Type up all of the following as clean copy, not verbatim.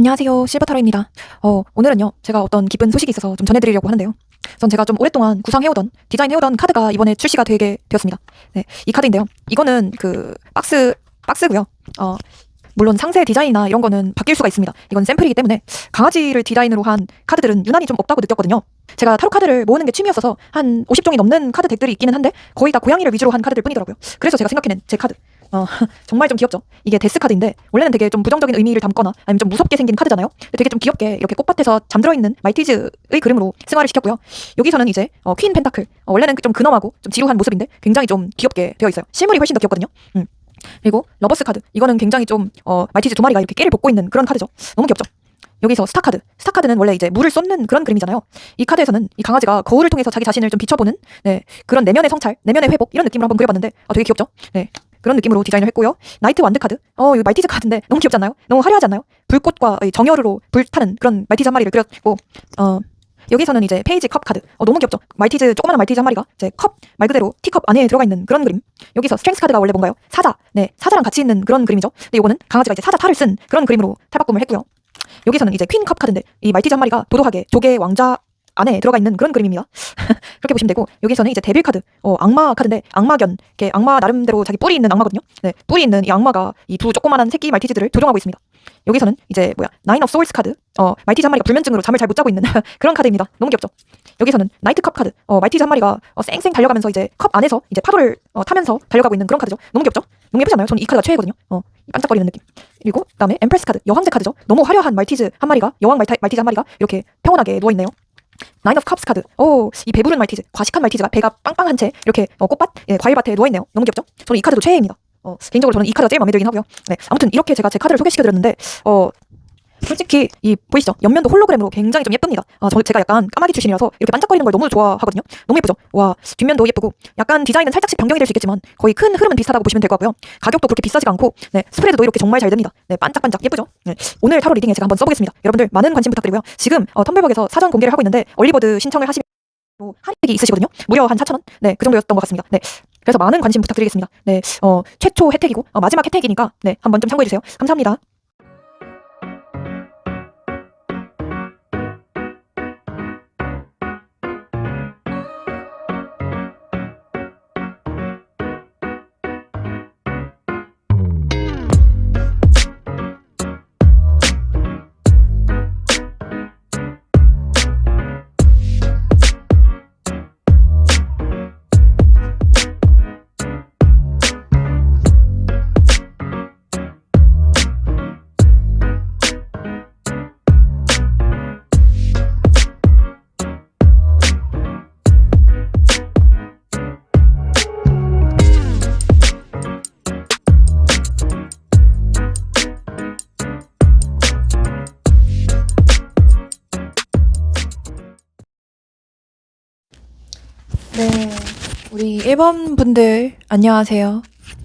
안녕하세요. 실버타로입니다. 오늘은요, 제가 어떤 기쁜 소식이 있어서 좀 전해드리려고 하는데요. 전 제가 좀 오랫동안 구상해오던, 디자인해오던 카드가 이번에 출시가 되게 되었습니다. 네, 이 카드인데요. 이거는 박스고요. 물론 상세 디자인이나 이런 거는 바뀔 수가 있습니다. 이건 샘플이기 때문에 강아지를 디자인으로 한 카드들은 유난히 좀 없다고 느꼈거든요. 제가 타로 카드를 모으는 게 취미였어서 한 50종이 넘는 카드 덱들이 있기는 한데 거의 다 고양이를 위주로 한 카드들 뿐이더라고요. 그래서 제가 생각해낸 제 카드. 정말 좀 귀엽죠? 이게 데스 카드인데 원래는 되게 좀 부정적인 의미를 담거나 아니면 좀 무섭게 생긴 카드잖아요. 근데 되게 좀 귀엽게 이렇게 꽃밭에서 잠들어 있는 말티즈의 그림으로 승화를 시켰고요. 여기서는 이제 퀸 펜타클. 원래는 좀 근엄하고 좀 지루한 모습인데 굉장히 좀 귀엽게 되어 있어요. 실물이 훨씬 더 귀엽거든요. 그리고 러버스 카드. 이거는 굉장히 좀 말티즈 두 마리가 이렇게 깨를 벗고 있는 그런 카드죠. 너무 귀엽죠? 여기서 스타 카드. 스타 카드는 원래 이제 물을 쏟는 그런 그림이잖아요. 이 카드에서는 이 강아지가 거울을 통해서 자기 자신을 좀 비춰보는 그런 내면의 성찰, 내면의 회복 이런 느낌으로 한번 그려봤는데 되게 귀엽죠? 네. 그런 느낌으로 디자인을 했고요. 나이트 완드 카드. 이거 말티즈 카드인데 너무 귀엽지 않나요? 너무 화려하지 않나요? 불꽃과 정열으로 불타는 그런 말티즈 한 마리를 그렸고 여기서는 이제 페이지 컵 카드. 너무 귀엽죠? 조그마한 말티즈 한 마리가 이제 컵, 말 그대로 티컵 안에 들어가 있는 그런 그림. 여기서 스트렝스 카드가 원래 뭔가요? 사자. 네, 사자랑 같이 있는 그런 그림이죠. 근데 이거는 강아지가 이제 사자 탈을 쓴 그런 그림으로 탈바꿈을 했고요. 여기서는 이제 퀸 컵 카드인데 이 말티즈 한 마리가 도도하게 조개 왕자 안에 들어가 있는 그런 그림입니다. 그렇게 보시면 되고 여기서는 이제 데빌 카드, 악마 카드인데 악마견, 이렇게 악마 나름대로 자기 뿔이 있는 악마거든요. 네, 뿔이 있는 이 악마가 이 두 조그만한 새끼 말티즈들을 조종하고 있습니다. 여기서는 이제 나인 오브 소울스 카드, 말티즈 한 마리가 불면증으로 잠을 잘 못 자고 있는 그런 카드입니다. 너무 귀엽죠? 여기서는 나이트 컵 카드, 말티즈 한 마리가 쌩쌩 달려가면서 이제 컵 안에서 이제 파도를 타면서 달려가고 있는 그런 카드죠. 너무 귀엽죠? 너무 예쁘지 않나요? 저는 이 카드가 최애거든요. 반짝거리는 느낌. 그리고 그다음에 엠프레스 카드, 여왕제 카드죠. 너무 화려한 말티즈 한 마리가, 여왕 말티즈 한 마리가 이렇게 평온하게 누워 있네요. 나인 오브 컵스 카드. 이 배부른 말티즈, 과식한 말티즈가 배가 빵빵한 채 이렇게 꽃밭, 과일밭에 누워있네요. 너무 귀엽죠? 저는 이 카드도 최애입니다. 개인적으로 저는 이 카드가 제일 마음에 들긴 하고요. 네, 아무튼 이렇게 제가 제 카드를 소개시켜드렸는데 솔직히 이 보이시죠? 옆면도 홀로그램으로 굉장히 좀 예쁩니다. 제가 약간 까마귀 출신이라서 이렇게 반짝거리는 걸 너무 좋아하거든요. 너무 예쁘죠? 와, 뒷면도 예쁘고 약간 디자인은 살짝씩 변경이 될 수 있겠지만 거의 큰 흐름은 비슷하다고 보시면 될 것 같고요. 가격도 그렇게 비싸지가 않고 스프레드도 이렇게 정말 잘 됩니다. 네, 반짝반짝 예쁘죠? 네, 오늘 타로 리딩에 제가 한번 써보겠습니다. 여러분들 많은 관심 부탁드리고요. 지금 텀블벅에서 사전 공개를 하고 있는데 얼리버드 신청을 하시면 할인이 있으시거든요. 무려 한 4,000원? 네, 그 정도였던 것 같습니다. 네, 그래서 많은 관심 부탁드리겠습니다. 네, 최초 혜택이고 마지막 혜택이니까 네, 한번 좀 참고해주세요. 감사합니다. 네, 우리 1번 분들 안녕하세요.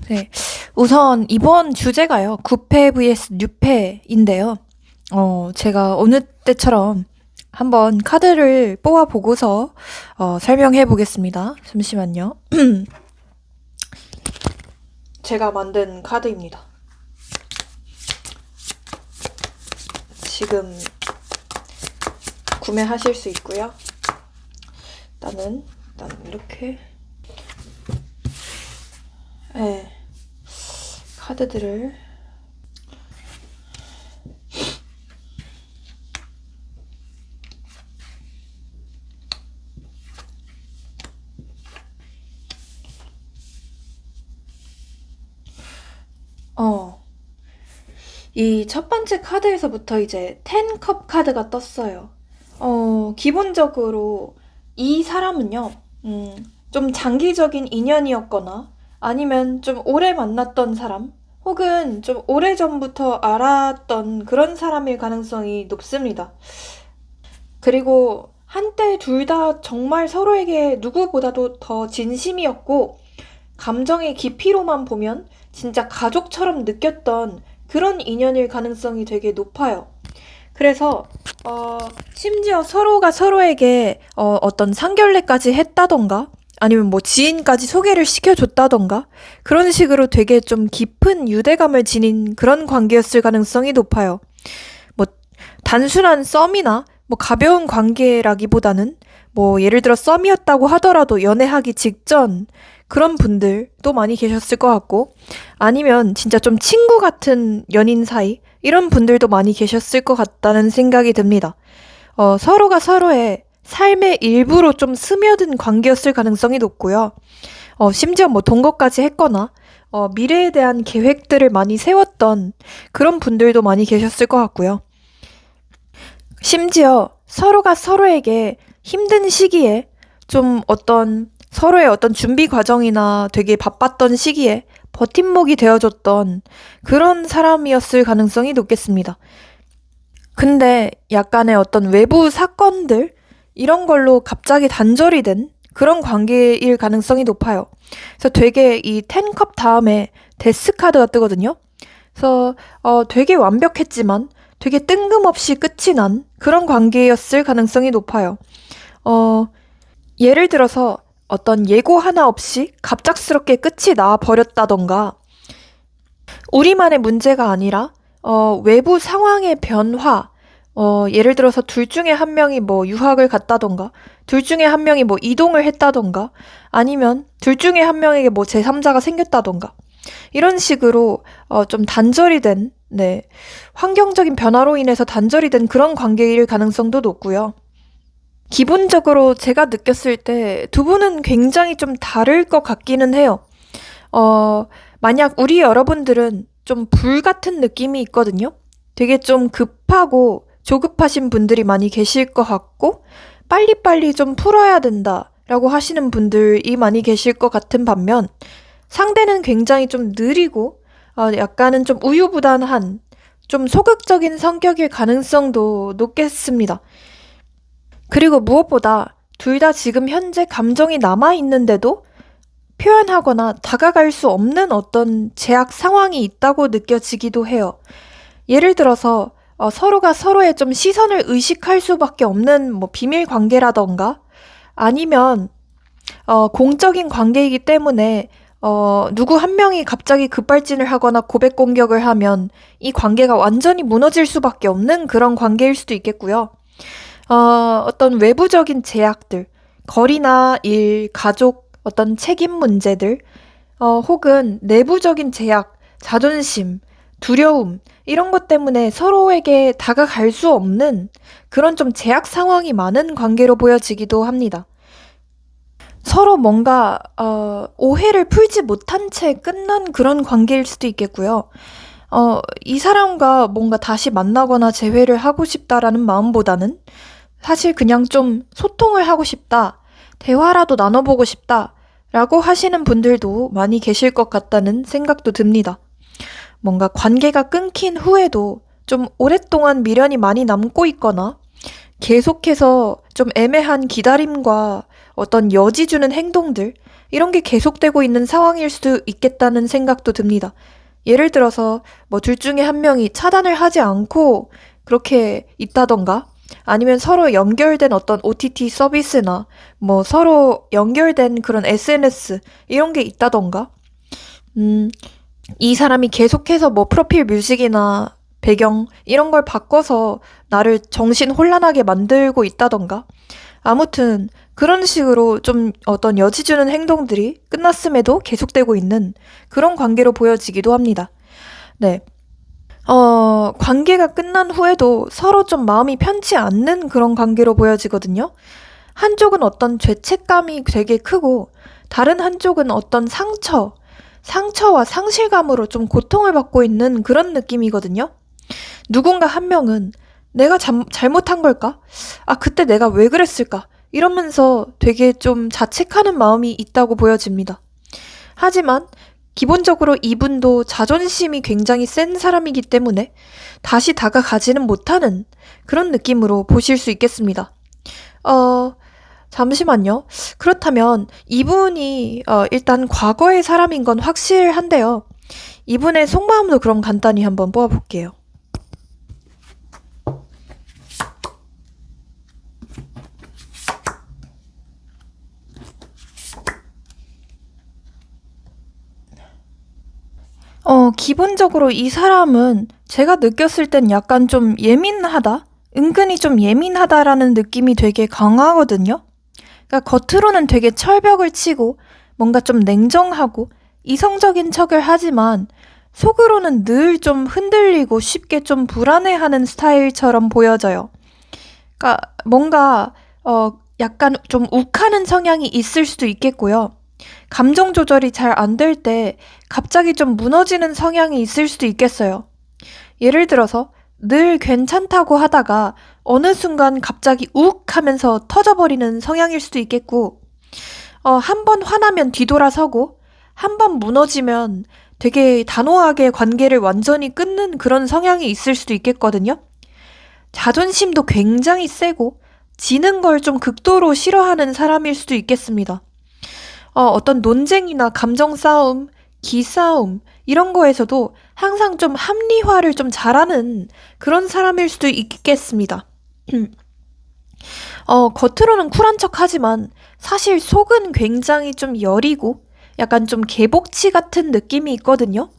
네, 우선 이번 주제가요. 9패 vs 6패인데요. 제가 어느 때처럼 한번 카드를 뽑아보고서 설명해 보겠습니다. 잠시만요. 제가 만든 카드입니다. 지금 구매하실 수 있고요. 일단 이렇게 카드들을 이 첫 번째 카드에서부터 이제 10컵 카드가 떴어요. 기본적으로 이 사람은요, 좀 장기적인 인연이었거나 아니면 좀 오래 만났던 사람 혹은 좀 오래전부터 알았던 그런 사람일 가능성이 높습니다. 그리고 한때 둘 다 정말 서로에게 누구보다도 더 진심이었고 감정의 깊이로만 보면 진짜 가족처럼 느꼈던 그런 인연일 가능성이 되게 높아요. 그래서 심지어 서로가 서로에게 어떤 상견례까지 했다던가 아니면 뭐 지인까지 소개를 시켜줬다던가 그런 식으로 되게 좀 깊은 유대감을 지닌 그런 관계였을 가능성이 높아요. 뭐 단순한 썸이나 뭐 가벼운 관계라기보다는 뭐 예를 들어 썸이었다고 하더라도 연애하기 직전 그런 분들도 많이 계셨을 것 같고 아니면 진짜 좀 친구 같은 연인 사이 이런 분들도 많이 계셨을 것 같다는 생각이 듭니다. 서로가 서로의 삶의 일부로 좀 스며든 관계였을 가능성이 높고요. 심지어 뭐 동거까지 했거나 미래에 대한 계획들을 많이 세웠던 그런 분들도 많이 계셨을 것 같고요. 심지어 서로가 서로에게 힘든 시기에 좀 서로의 어떤 준비 과정이나 되게 바빴던 시기에 버팀목이 되어줬던 그런 사람이었을 가능성이 높겠습니다. 근데 약간의 어떤 외부 사건들, 이런 걸로 갑자기 단절이 된 그런 관계일 가능성이 높아요. 그래서 되게 이 10컵 다음에 데스 카드가 뜨거든요. 그래서 되게 완벽했지만 되게 뜬금없이 끝이 난 그런 관계였을 가능성이 높아요. 예를 들어서 어떤 예고 하나 없이 갑작스럽게 끝이 나 버렸다던가 우리만의 문제가 아니라 외부 상황의 변화, 예를 들어서 둘 중에 한 명이 뭐 유학을 갔다던가, 둘 중에 한 명이 뭐 이동을 했다던가, 아니면 둘 중에 한 명에게 뭐 제3자가 생겼다던가, 이런 식으로 좀 단절이 된, 네, 환경적인 변화로 인해서 단절이 된 그런 관계일 가능성도 높고요. 기본적으로 제가 느꼈을 때 두 분은 굉장히 좀 다를 것 같기는 해요. 만약 우리 여러분들은 좀 불 같은 느낌이 있거든요. 되게 좀 급하고 조급하신 분들이 많이 계실 것 같고 빨리빨리 좀 풀어야 된다라고 하시는 분들이 많이 계실 것 같은 반면 상대는 굉장히 좀 느리고 약간은 좀 우유부단한 좀 소극적인 성격일 가능성도 높겠습니다. 그리고 무엇보다 둘 다 지금 현재 감정이 남아있는데도 표현하거나 다가갈 수 없는 어떤 제약 상황이 있다고 느껴지기도 해요. 예를 들어서 서로가 서로의 좀 시선을 의식할 수밖에 없는 뭐 비밀 관계라던가 아니면 공적인 관계이기 때문에 누구 한 명이 갑자기 급발진을 하거나 고백 공격을 하면 이 관계가 완전히 무너질 수밖에 없는 그런 관계일 수도 있겠고요. 어떤 외부적인 제약들, 거리나 일, 가족, 어떤 책임 문제들, 혹은 내부적인 제약, 자존심, 두려움, 이런 것 때문에 서로에게 다가갈 수 없는 그런 좀 제약 상황이 많은 관계로 보여지기도 합니다. 서로 뭔가, 오해를 풀지 못한 채 끝난 그런 관계일 수도 있겠고요. 이 사람과 뭔가 다시 만나거나 재회를 하고 싶다라는 마음보다는 사실 그냥 좀 소통을 하고 싶다, 대화라도 나눠보고 싶다, 라고 하시는 분들도 많이 계실 것 같다는 생각도 듭니다. 뭔가 관계가 끊긴 후에도 좀 오랫동안 미련이 많이 남고 있거나 계속해서 좀 애매한 기다림과 어떤 여지 주는 행동들, 이런 게 계속되고 있는 상황일 수도 있겠다는 생각도 듭니다. 예를 들어서 뭐 둘 중에 한 명이 차단을 하지 않고 그렇게 있다던가 아니면 서로 연결된 어떤 OTT 서비스나 뭐 서로 연결된 그런 SNS 이런 게 있다던가 이 사람이 계속해서 뭐 프로필 뮤직이나 배경 이런 걸 바꿔서 나를 정신 혼란하게 만들고 있다던가 아무튼 그런 식으로 좀 어떤 여지 주는 행동들이 끝났음에도 계속되고 있는 그런 관계로 보여지기도 합니다. 네. 관계가 끝난 후에도 서로 좀 마음이 편치 않는 그런 관계로 보여지거든요. 한쪽은 어떤 죄책감이 되게 크고 다른 한쪽은 어떤 상처와 상실감으로 좀 고통을 받고 있는 그런 느낌이거든요. 누군가 한 명은 내가 잘못한 걸까? 그때 내가 왜 그랬을까? 이러면서 되게 좀 자책하는 마음이 있다고 보여집니다. 하지만 기본적으로 이분도 자존심이 굉장히 센 사람이기 때문에 다시 다가가지는 못하는 그런 느낌으로 보실 수 있겠습니다. 잠시만요. 그렇다면 이분이 일단 과거의 사람인 건 확실한데요. 이분의 속마음도 그럼 간단히 한번 뽑아볼게요. 기본적으로 이 사람은 제가 느꼈을 땐 약간 좀 예민하다? 은근히 좀 예민하다라는 느낌이 되게 강하거든요. 그러니까 겉으로는 되게 철벽을 치고 뭔가 좀 냉정하고 이성적인 척을 하지만 속으로는 늘 좀 흔들리고 쉽게 좀 불안해하는 스타일처럼 보여져요. 그러니까 뭔가 약간 좀 욱하는 성향이 있을 수도 있겠고요. 감정 조절이 잘 안 될 때 갑자기 좀 무너지는 성향이 있을 수도 있겠어요. 예를 들어서 늘 괜찮다고 하다가 어느 순간 갑자기 욱 하면서 터져버리는 성향일 수도 있겠고, 한 번 화나면 뒤돌아서고, 한 번 무너지면 되게 단호하게 관계를 완전히 끊는 그런 성향이 있을 수도 있겠거든요. 자존심도 굉장히 세고, 지는 걸 좀 극도로 싫어하는 사람일 수도 있겠습니다. 어떤 논쟁이나 감정 싸움, 기싸움, 이런 거에서도 항상 좀 합리화를 좀 잘하는 그런 사람일 수도 있겠습니다. 겉으로는 쿨한 척 하지만 사실 속은 굉장히 좀 여리고 약간 좀 개복치 같은 느낌이 있거든요.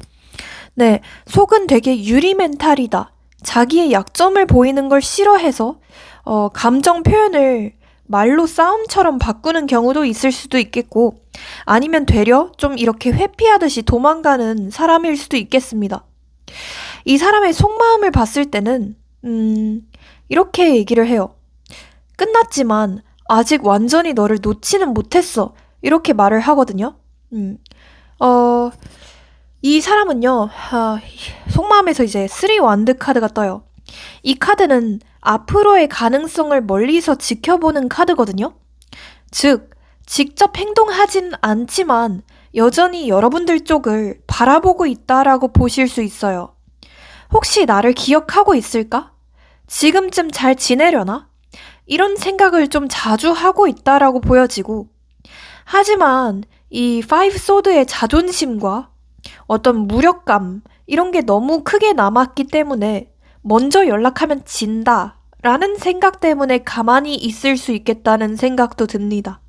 네, 속은 되게 유리 멘탈이다. 자기의 약점을 보이는 걸 싫어해서 감정 표현을 말로 싸움처럼 바꾸는 경우도 있을 수도 있겠고, 아니면 되려 좀 이렇게 회피하듯이 도망가는 사람일 수도 있겠습니다. 이 사람의 속마음을 봤을 때는 이렇게 얘기를 해요. 끝났지만 아직 완전히 너를 놓지는 못했어. 이렇게 말을 하거든요. 이 사람은요, 속마음에서 이제 3 완드 카드가 떠요. 이 카드는 앞으로의 가능성을 멀리서 지켜보는 카드거든요. 즉, 직접 행동하진 않지만 여전히 여러분들 쪽을 바라보고 있다라고 보실 수 있어요. 혹시 나를 기억하고 있을까? 지금쯤 잘 지내려나? 이런 생각을 좀 자주 하고 있다라고 보여지고, 하지만 이 5 소드의 자존심과 어떤 무력감, 이런 게 너무 크게 남았기 때문에 먼저 연락하면 진다 라는 생각 때문에 가만히 있을 수 있겠다는 생각도 듭니다.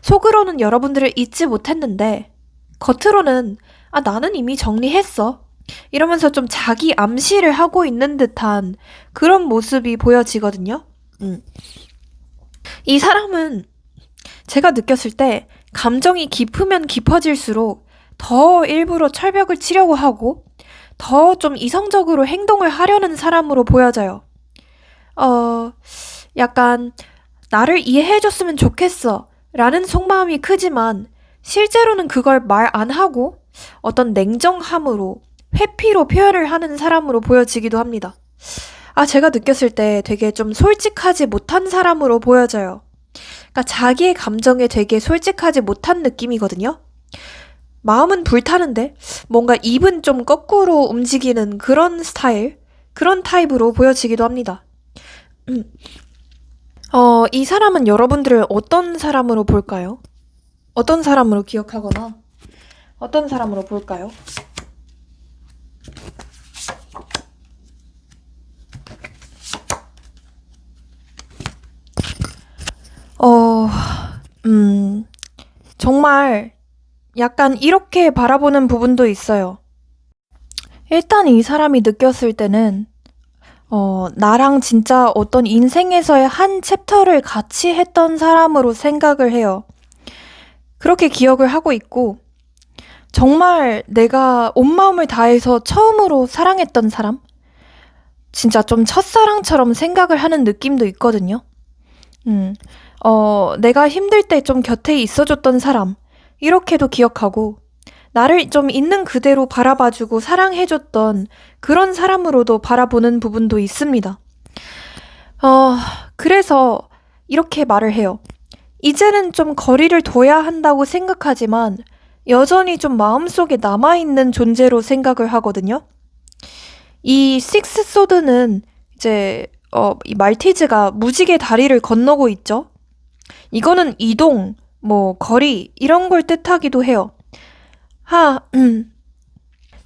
속으로는 여러분들을 잊지 못했는데 겉으로는 나는 이미 정리했어 이러면서 좀 자기 암시를 하고 있는 듯한 그런 모습이 보여지거든요. 이 사람은 제가 느꼈을 때 감정이 깊으면 깊어질수록 더 일부러 철벽을 치려고 하고 더 좀 이성적으로 행동을 하려는 사람으로 보여져요. 약간 나를 이해해줬으면 좋겠어 라는 속마음이 크지만 실제로는 그걸 말 안 하고 어떤 냉정함으로 회피로 표현을 하는 사람으로 보여지기도 합니다. 제가 느꼈을 때 되게 좀 솔직하지 못한 사람으로 보여져요. 그러니까 자기의 감정에 되게 솔직하지 못한 느낌이거든요. 마음은 불타는데 뭔가 입은 좀 거꾸로 움직이는 그런 스타일, 그런 타입으로 보여지기도 합니다. 이 사람은 여러분들을 어떤 사람으로 볼까요? 어떤 사람으로 기억하거나 어떤 사람으로 볼까요? 정말 약간 이렇게 바라보는 부분도 있어요. 일단 이 사람이 느꼈을 때는 나랑 진짜 어떤 인생에서의 한 챕터를 같이 했던 사람으로 생각을 해요. 그렇게 기억을 하고 있고 정말 내가 온 마음을 다해서 처음으로 사랑했던 사람? 진짜 좀 첫사랑처럼 생각을 하는 느낌도 있거든요. 내가 힘들 때 좀 곁에 있어줬던 사람, 이렇게도 기억하고, 나를 좀 있는 그대로 바라봐주고 사랑해줬던 그런 사람으로도 바라보는 부분도 있습니다. 그래서 이렇게 말을 해요. 이제는 좀 거리를 둬야 한다고 생각하지만, 여전히 좀 마음속에 남아있는 존재로 생각을 하거든요. 이 식스 소드는 이제 이 말티즈가 무지개 다리를 건너고 있죠. 이거는 이동, 거리 이런 걸 뜻하기도 해요.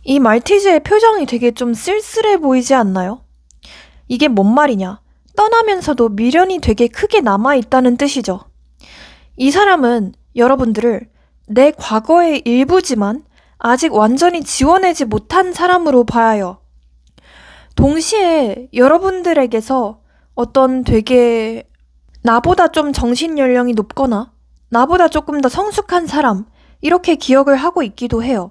이 말티즈의 표정이 되게 좀 쓸쓸해 보이지 않나요? 이게 뭔 말이냐? 떠나면서도 미련이 되게 크게 남아있다는 뜻이죠. 이 사람은 여러분들을 내 과거의 일부지만 아직 완전히 지워내지 못한 사람으로 봐요. 동시에 여러분들에게서 어떤 되게 나보다 좀 정신 연령이 높거나 나보다 조금 더 성숙한 사람, 이렇게 기억을 하고 있기도 해요.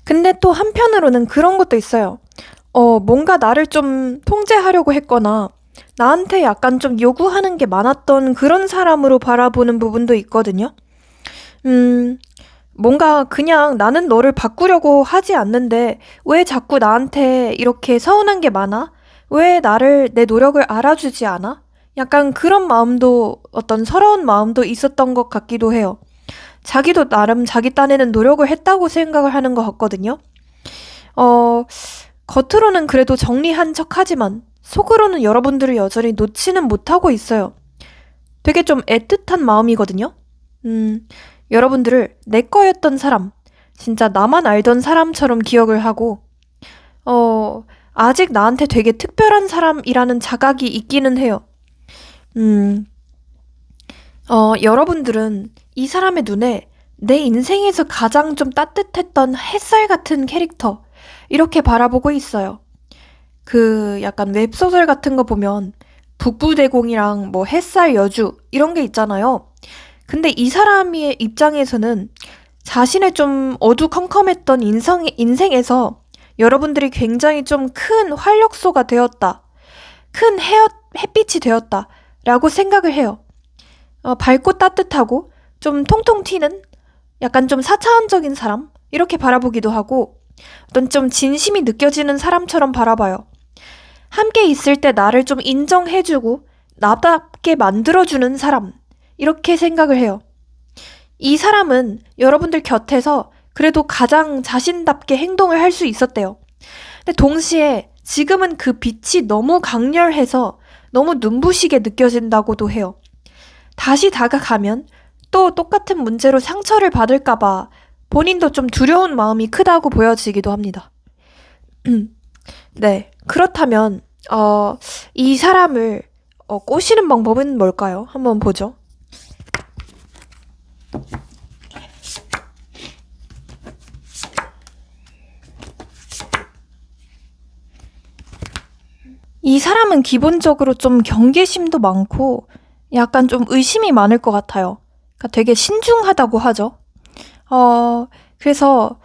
근데 또 한편으로는 그런 것도 있어요. 뭔가 나를 좀 통제하려고 했거나 나한테 약간 좀 요구하는 게 많았던 그런 사람으로 바라보는 부분도 있거든요. 뭔가 그냥 나는 너를 바꾸려고 하지 않는데 왜 자꾸 나한테 이렇게 서운한 게 많아? 왜 나를, 내 노력을 알아주지 않아? 약간 그런 마음도, 어떤 서러운 마음도 있었던 것 같기도 해요. 자기도 나름 자기 딴에는 노력을 했다고 생각을 하는 것 같거든요. 겉으로는 그래도 정리한 척 하지만 속으로는 여러분들을 여전히 놓지는 못하고 있어요. 되게 좀 애틋한 마음이거든요. 여러분들을 내 거였던 사람, 진짜 나만 알던 사람처럼 기억을 하고, 아직 나한테 되게 특별한 사람이라는 자각이 있기는 해요. 여러분들은 이 사람의 눈에 내 인생에서 가장 좀 따뜻했던 햇살 같은 캐릭터, 이렇게 바라보고 있어요. 그 약간 웹소설 같은 거 보면 북부대공이랑 뭐 햇살 여주 이런 게 있잖아요. 근데 이 사람의 입장에서는 자신의 좀 어두컴컴했던 인생에서 여러분들이 굉장히 좀 큰 활력소가 되었다. 큰 햇빛이 되었다. 라고 생각을 해요. 밝고 따뜻하고 좀 통통 튀는 약간 좀 사차원적인 사람? 이렇게 바라보기도 하고 어떤 좀 진심이 느껴지는 사람처럼 바라봐요. 함께 있을 때 나를 좀 인정해주고 나답게 만들어주는 사람. 이렇게 생각을 해요. 이 사람은 여러분들 곁에서 그래도 가장 자신답게 행동을 할 수 있었대요. 근데 동시에 지금은 그 빛이 너무 강렬해서 너무 눈부시게 느껴진다고도 해요. 다시 다가가면 또 똑같은 문제로 상처를 받을까봐 본인도 좀 두려운 마음이 크다고 보여지기도 합니다. 네, 그렇다면 이 사람을 꼬시는 방법은 뭘까요? 한번 보죠. 이 사람은 기본적으로 좀 경계심도 많고 약간 좀 의심이 많을 것 같아요. 그러니까 되게 신중하다고 하죠. 그래서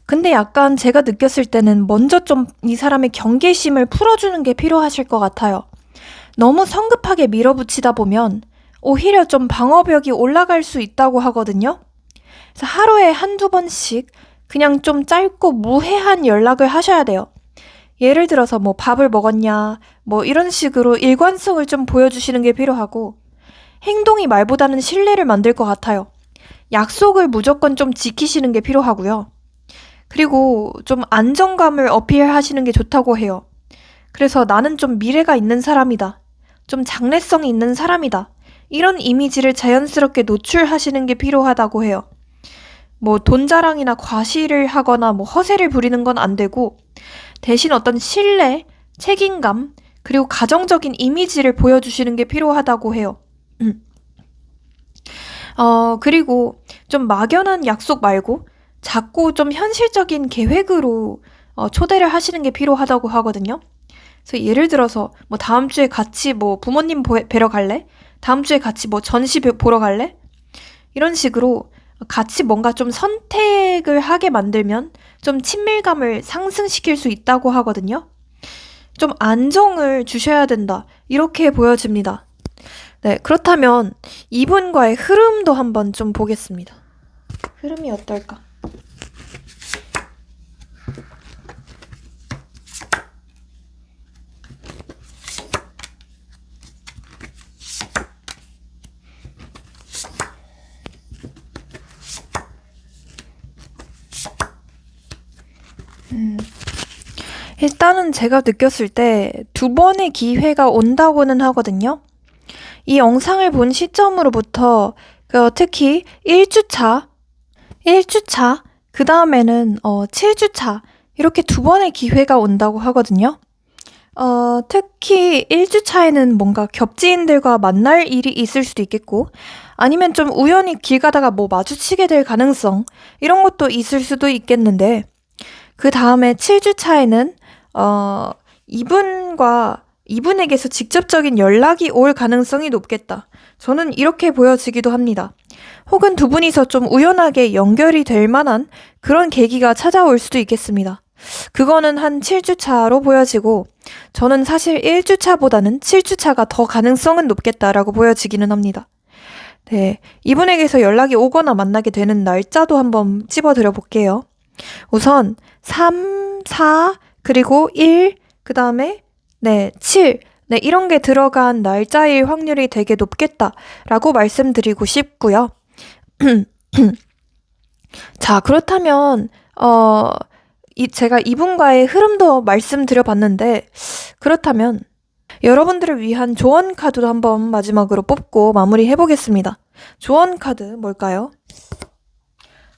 근데 약간 제가 느꼈을 때는 먼저 좀 이 사람의 경계심을 풀어주는 게 필요하실 것 같아요. 너무 성급하게 밀어붙이다 보면 오히려 좀 방어벽이 올라갈 수 있다고 하거든요. 그래서 하루에 한두 번씩 그냥 좀 짧고 무해한 연락을 하셔야 돼요. 예를 들어서 뭐 밥을 먹었냐, 뭐 이런 식으로 일관성을 좀 보여주시는 게 필요하고, 행동이 말보다는 신뢰를 만들 것 같아요. 약속을 무조건 좀 지키시는 게 필요하고요. 그리고 좀 안정감을 어필하시는 게 좋다고 해요. 그래서 나는 좀 미래가 있는 사람이다. 좀 장래성이 있는 사람이다. 이런 이미지를 자연스럽게 노출하시는 게 필요하다고 해요. 뭐 돈 자랑이나 과시를 하거나 뭐 허세를 부리는 건 안 되고, 대신 어떤 신뢰, 책임감, 그리고 가정적인 이미지를 보여주시는 게 필요하다고 해요. 그리고 좀 막연한 약속 말고 작고 좀 현실적인 계획으로 초대를 하시는 게 필요하다고 하거든요. 그래서 예를 들어서 뭐 다음 주에 같이 뭐 부모님 뵈러 갈래? 다음 주에 같이 뭐 전시 보러 갈래? 이런 식으로 같이 뭔가 좀 선택을 하게 만들면 좀 친밀감을 상승시킬 수 있다고 하거든요. 좀 안정을 주셔야 된다. 이렇게 보여집니다. 네, 그렇다면 이분과의 흐름도 한번 좀 보겠습니다. 흐름이 어떨까? 일단은 제가 느꼈을 때 2번의 기회가 온다고는 하거든요. 이 영상을 본 시점으로부터 특히 1주차, 그 다음에는 7주차 이렇게 2번의 기회가 온다고 하거든요. 특히 1주차에는 뭔가 겹지인들과 만날 일이 있을 수도 있겠고 아니면 좀 우연히 길 가다가 뭐 마주치게 될 가능성 이런 것도 있을 수도 있겠는데 그 다음에 7주차에는 이분에게서 직접적인 연락이 올 가능성이 높겠다. 저는 이렇게 보여지기도 합니다. 혹은 두 분이서 좀 우연하게 연결이 될 만한 그런 계기가 찾아올 수도 있겠습니다. 그거는 한 7주차로 보여지고, 저는 사실 1주차보다는 7주차가 더 가능성은 높겠다라고 보여지기는 합니다. 네, 이분에게서 연락이 오거나 만나게 되는 날짜도 한번 찝어드려 볼게요. 우선 3, 4, 그리고 1, 그 다음에 7, 이런 게 들어간 날짜일 확률이 되게 높겠다라고 말씀드리고 싶고요. 자, 그렇다면 제가 이분과의 흐름도 말씀드려봤는데, 그렇다면 여러분들을 위한 조언 카드도 한번 마지막으로 뽑고 마무리해보겠습니다. 조언 카드 뭘까요?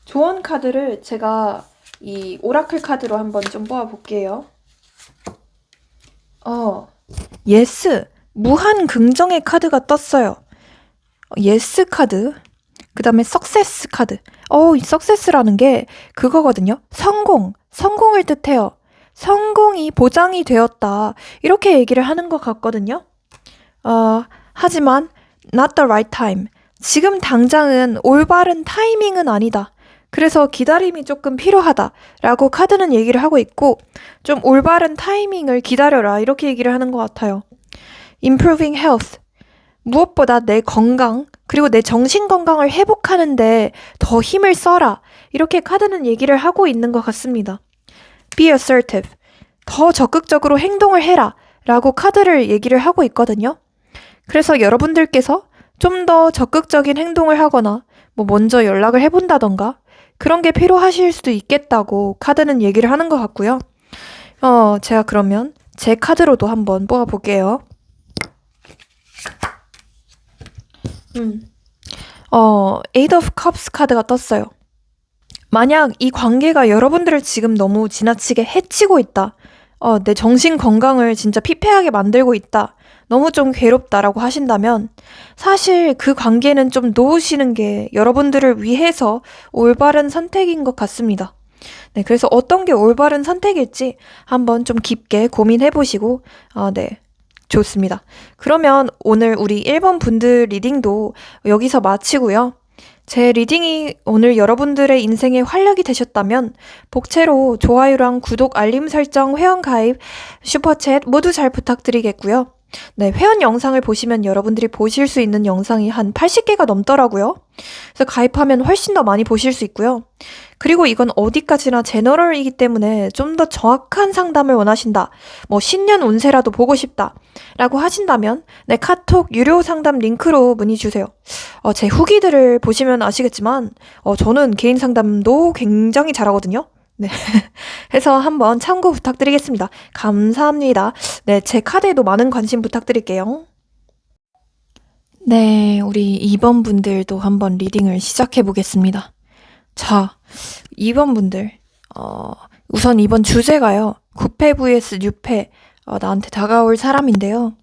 조언 카드를 제가 이 오라클 카드로 한번 좀 뽑아볼게요. 예스! 무한 긍정의 카드가 떴어요. 예스 카드. 그 다음에 석세스 카드. 이 석세스라는 게 그거거든요. 성공을 뜻해요. 성공이 보장이 되었다. 이렇게 얘기를 하는 것 같거든요. 하지만 not the right time. 지금 당장은 올바른 타이밍은 아니다. 그래서 기다림이 조금 필요하다라고 카드는 얘기를 하고 있고, 좀 올바른 타이밍을 기다려라 이렇게 얘기를 하는 것 같아요. Improving health. 무엇보다 내 건강, 그리고 내 정신 건강을 회복하는데 더 힘을 써라. 이렇게 카드는 얘기를 하고 있는 것 같습니다. Be assertive. 더 적극적으로 행동을 해라. 라고 카드를 얘기를 하고 있거든요. 그래서 여러분들께서 좀 더 적극적인 행동을 하거나 먼저 연락을 해본다던가 그런 게 필요하실 수도 있겠다고 카드는 얘기를 하는 것 같고요. 제가 그러면 제 카드로도 한번 뽑아볼게요. Eight of Cups 카드가 떴어요. 만약 이 관계가 여러분들을 지금 너무 지나치게 해치고 있다. 내 정신 건강을 진짜 피폐하게 만들고 있다. 너무 좀 괴롭다라고 하신다면 사실 그 관계는 좀 놓으시는 게 여러분들을 위해서 올바른 선택인 것 같습니다. 네, 그래서 어떤 게 올바른 선택일지 한번 좀 깊게 고민해보시고, 좋습니다. 그러면 오늘 우리 1번 분들 리딩도 여기서 마치고요. 제 리딩이 오늘 여러분들의 인생에 활력이 되셨다면 복채로 좋아요랑 구독, 알림 설정, 회원가입, 슈퍼챗 모두 잘 부탁드리겠고요. 네, 회원 영상을 보시면 여러분들이 보실 수 있는 영상이 한 80개가 넘더라고요. 그래서 가입하면 훨씬 더 많이 보실 수 있고요. 그리고 이건 어디까지나 제너럴이기 때문에 좀 더 정확한 상담을 원하신다. 신년 운세라도 보고 싶다. 라고 하신다면 카톡 유료 상담 링크로 문의 주세요. 제 후기들을 보시면 아시겠지만 저는 개인 상담도 굉장히 잘하거든요. 네. 해서 한번 참고 부탁드리겠습니다. 감사합니다. 네, 제 카드에도 많은 관심 부탁드릴게요. 네, 우리 2번 분들도 한번 리딩을 시작해 보겠습니다. 자, 2번 분들. 우선 이번 주제가요. 9패 vs 6패. 나한테 다가올 사람인데요.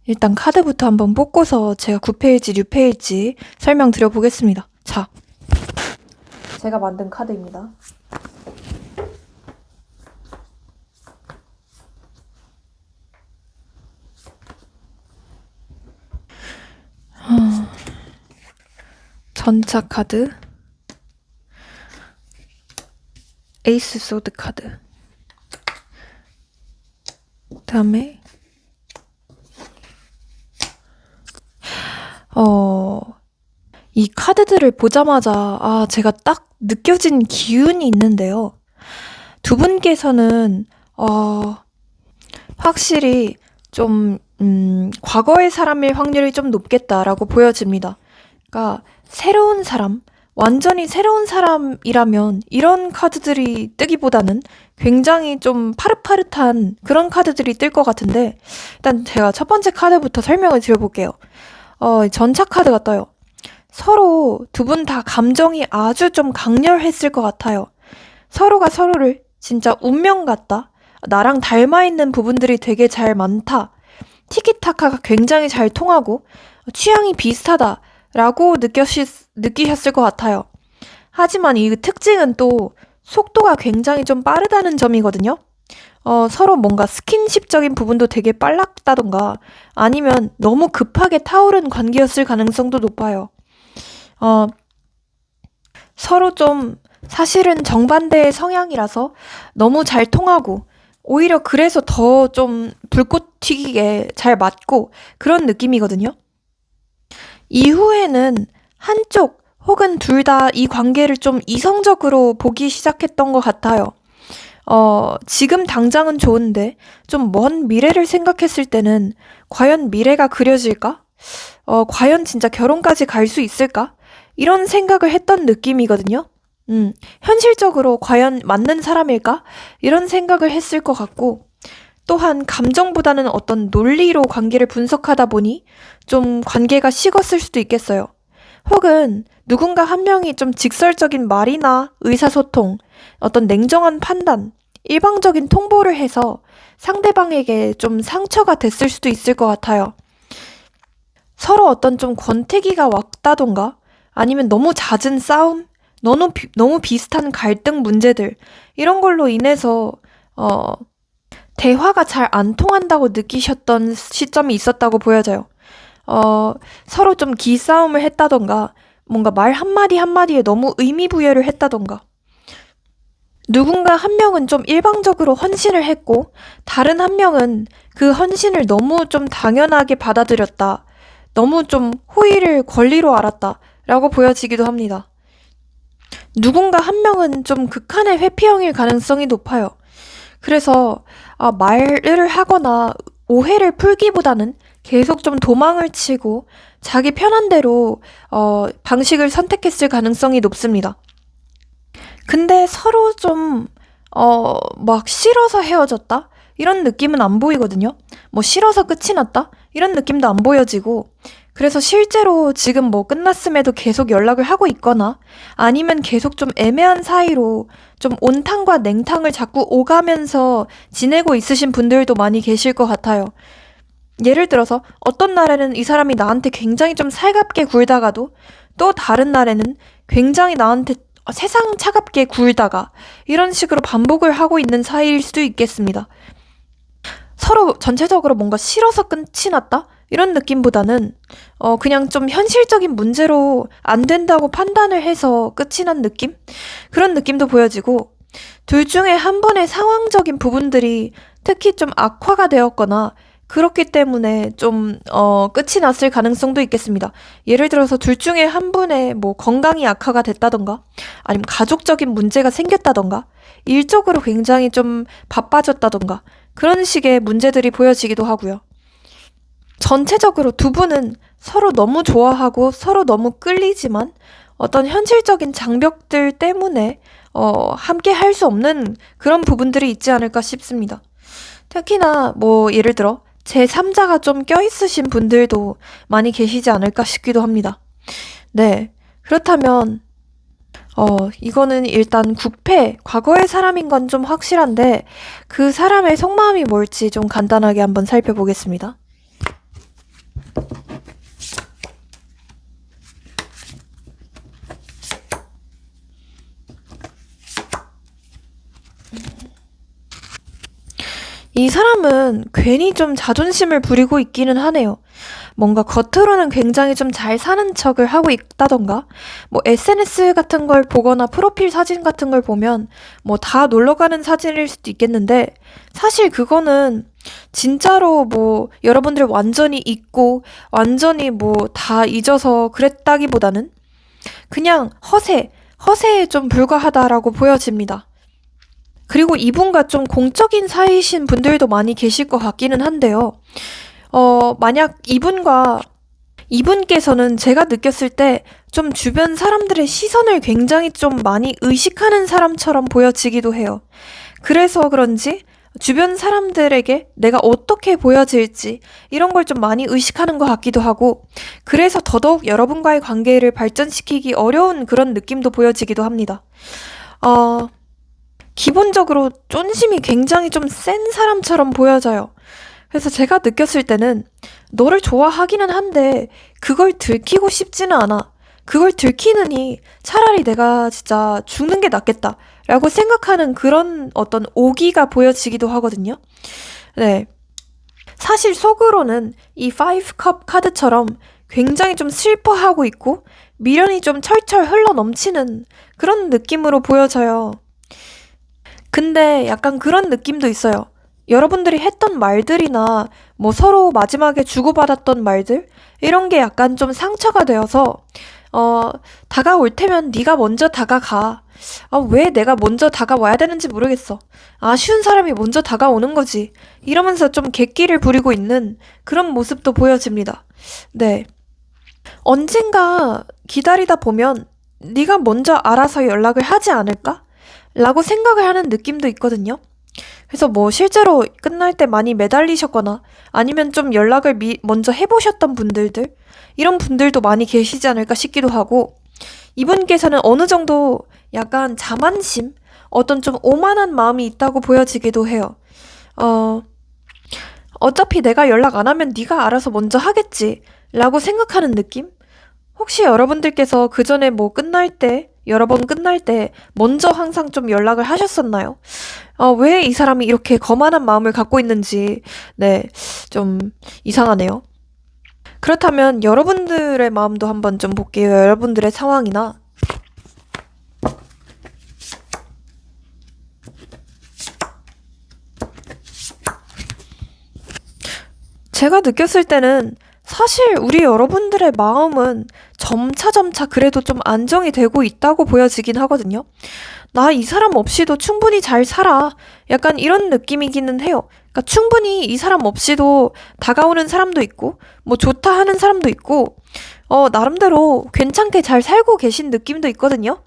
일단 카드부터 한번 뽑고서 제가 9패일지 6패일지 설명드려 보겠습니다. 자, 제가 만든 카드입니다. 전차 카드, 에이스 소드 카드, 그 다음에 이 카드들을 보자마자 제가 딱 느껴진 기운이 있는데요. 두 분께서는 확실히 좀 과거의 사람일 확률이 좀 높겠다라고 보여집니다. 그러니까 새로운 사람, 완전히 새로운 사람이라면 이런 카드들이 뜨기보다는 굉장히 좀 파릇파릇한 그런 카드들이 뜰 것 같은데, 일단 제가 첫 번째 카드부터 설명을 드려볼게요. 전차 카드가 떠요. 서로 두 분 다 감정이 아주 좀 강렬했을 것 같아요. 서로가 서로를 진짜 운명 같다. 나랑 닮아 있는 부분들이 되게 잘 많다. 티키타카가 굉장히 잘 통하고 취향이 비슷하다라고 느끼셨을 것 같아요. 하지만 이 특징은 또 속도가 굉장히 좀 빠르다는 점이거든요. 서로 뭔가 스킨십적인 부분도 되게 빨랐다던가 아니면 너무 급하게 타오른 관계였을 가능성도 높아요. 어, 서로 좀 사실은 정반대의 성향이라서 너무 잘 통하고 오히려 그래서 더 좀 불꽃 튀기게 잘 맞고 그런 느낌이거든요. 이후에는 한쪽 혹은 둘 다 이 관계를 좀 이성적으로 보기 시작했던 것 같아요. 지금 당장은 좋은데 좀 먼 미래를 생각했을 때는 과연 미래가 그려질까? 과연 진짜 결혼까지 갈 수 있을까? 이런 생각을 했던 느낌이거든요. 현실적으로 과연 맞는 사람일까? 이런 생각을 했을 것 같고, 또한 감정보다는 어떤 논리로 관계를 분석하다 보니 좀 관계가 식었을 수도 있겠어요. 혹은 누군가 한 명이 좀 직설적인 말이나 의사소통, 어떤 냉정한 판단, 일방적인 통보를 해서 상대방에게 좀 상처가 됐을 수도 있을 것 같아요. 서로 어떤 좀 권태기가 왔다던가 아니면 너무 잦은 싸움, 너무 비슷한 갈등 문제들 이런 걸로 인해서 대화가 잘 안 통한다고 느끼셨던 시점이 있었다고 보여져요. 서로 좀 기싸움을 했다던가 뭔가 말 한마디 한마디에 너무 의미 부여를 했다던가 누군가 한 명은 좀 일방적으로 헌신을 했고 다른 한 명은 그 헌신을 너무 좀 당연하게 받아들였다. 너무 좀 호의를 권리로 알았다. 라고 보여지기도 합니다. 누군가 한 명은 좀 극한의 회피형일 가능성이 높아요. 그래서 말을 하거나 오해를 풀기보다는 계속 좀 도망을 치고 자기 편한 대로 방식을 선택했을 가능성이 높습니다. 근데 서로 좀 막 싫어서 헤어졌다? 이런 느낌은 안 보이거든요. 뭐 싫어서 끝이 났다? 이런 느낌도 안 보여지고 그래서 실제로 지금 뭐 끝났음에도 계속 연락을 하고 있거나 아니면 계속 좀 애매한 사이로 좀 온탕과 냉탕을 자꾸 오가면서 지내고 있으신 분들도 많이 계실 것 같아요. 예를 들어서 어떤 날에는 이 사람이 나한테 굉장히 좀 살갑게 굴다가도 또 다른 날에는 굉장히 나한테 세상 차갑게 굴다가 이런 식으로 반복을 하고 있는 사이일 수도 있겠습니다. 서로 전체적으로 뭔가 싫어서 끝이 났다? 이런 느낌보다는 그냥 좀 현실적인 문제로 안 된다고 판단을 해서 끝이 난 느낌? 그런 느낌도 보여지고 둘 중에 한 분의 상황적인 부분들이 특히 좀 악화가 되었거나 그렇기 때문에 좀 끝이 났을 가능성도 있겠습니다. 예를 들어서 둘 중에 한 분의 뭐 건강이 악화가 됐다던가 아니면 가족적인 문제가 생겼다던가 일적으로 굉장히 좀 바빠졌다던가 그런 식의 문제들이 보여지기도 하고요. 전체적으로 두 분은 서로 너무 좋아하고 서로 너무 끌리지만 어떤 현실적인 장벽들 때문에 함께 할 수 없는 그런 부분들이 있지 않을까 싶습니다. 특히나 뭐 예를 들어 제3자가 좀 껴있으신 분들도 많이 계시지 않을까 싶기도 합니다. 네. 그렇다면 이거는 일단 국패, 과거의 사람인 건 좀 확실한데 그 사람의 속마음이 뭘지 좀 간단하게 한번 살펴보겠습니다. 이 사람은 괜히 좀 자존심을 부리고 있기는 하네요. 뭔가 겉으로는 굉장히 좀 잘 사는 척을 하고 있다던가, 뭐 SNS 같은 걸 보거나 프로필 사진 같은 걸 보면 뭐 다 놀러 가는 사진일 수도 있겠는데, 사실 그거는 진짜로 뭐 여러분들 완전히 잊고 완전히 뭐 다 잊어서 그랬다기보다는 그냥 허세에 좀 불과하다라고 보여집니다. 그리고 이분과 좀 공적인 사이신 분들도 많이 계실 것 같기는 한데요. 만약 이분께서는 제가 느꼈을 때 좀 주변 사람들의 시선을 굉장히 좀 많이 의식하는 사람처럼 보여지기도 해요. 그래서 그런지 주변 사람들에게 내가 어떻게 보여질지 이런 걸 좀 많이 의식하는 것 같기도 하고 그래서 더더욱 여러분과의 관계를 발전시키기 어려운 그런 느낌도 보여지기도 합니다. 기본적으로 쫀심이 굉장히 좀 센 사람처럼 보여져요. 그래서 제가 느꼈을 때는 너를 좋아하기는 한데 그걸 들키고 싶지는 않아. 그걸 들키느니 차라리 내가 진짜 죽는 게 낫겠다. 라고 생각하는 그런 어떤 오기가 보여지기도 하거든요. 네. 사실 속으로는 이 5컵 카드처럼 굉장히 좀 슬퍼하고 있고 미련이 좀 철철 흘러 넘치는 그런 느낌으로 보여져요. 근데 약간 그런 느낌도 있어요. 여러분들이 했던 말들이나 뭐 서로 마지막에 주고받았던 말들 이런 게 약간 좀 상처가 되어서 다가올 테면 네가 먼저 다가가. 왜 내가 먼저 다가와야 되는지 모르겠어. 아쉬운 사람이 먼저 다가오는 거지. 이러면서 좀 객기를 부리고 있는 그런 모습도 보여집니다. 네. 언젠가 기다리다 보면 네가 먼저 알아서 연락을 하지 않을까? 라고 생각을 하는 느낌도 있거든요. 그래서 뭐 실제로 끝날 때 많이 매달리셨거나 아니면 좀 연락을 먼저 해보셨던 분들들 이런 분들도 많이 계시지 않을까 싶기도 하고 이분께서는 어느 정도 약간 자만심 어떤 좀 오만한 마음이 있다고 보여지기도 해요. 어차피 내가 연락 안 하면 네가 알아서 먼저 하겠지 라고 생각하는 느낌? 혹시 여러분들께서 그 전에 뭐 여러 번 끝날 때 먼저 항상 좀 연락을 하셨었나요? 왜 이 사람이 이렇게 거만한 마음을 갖고 있는지, 네, 좀 이상하네요. 그렇다면 여러분들의 마음도 한번 좀 볼게요. 여러분들의 상황이나. 제가 느꼈을 때는 사실 우리 여러분들의 마음은 점차 그래도 좀 안정이 되고 있다고 보여지긴 하거든요. 나 이 사람 없이도 충분히 잘 살아. 약간 이런 느낌이기는 해요. 그러니까 충분히 이 사람 없이도 다가오는 사람도 있고, 뭐 좋다 하는 사람도 있고, 나름대로 괜찮게 잘 살고 계신 느낌도 있거든요.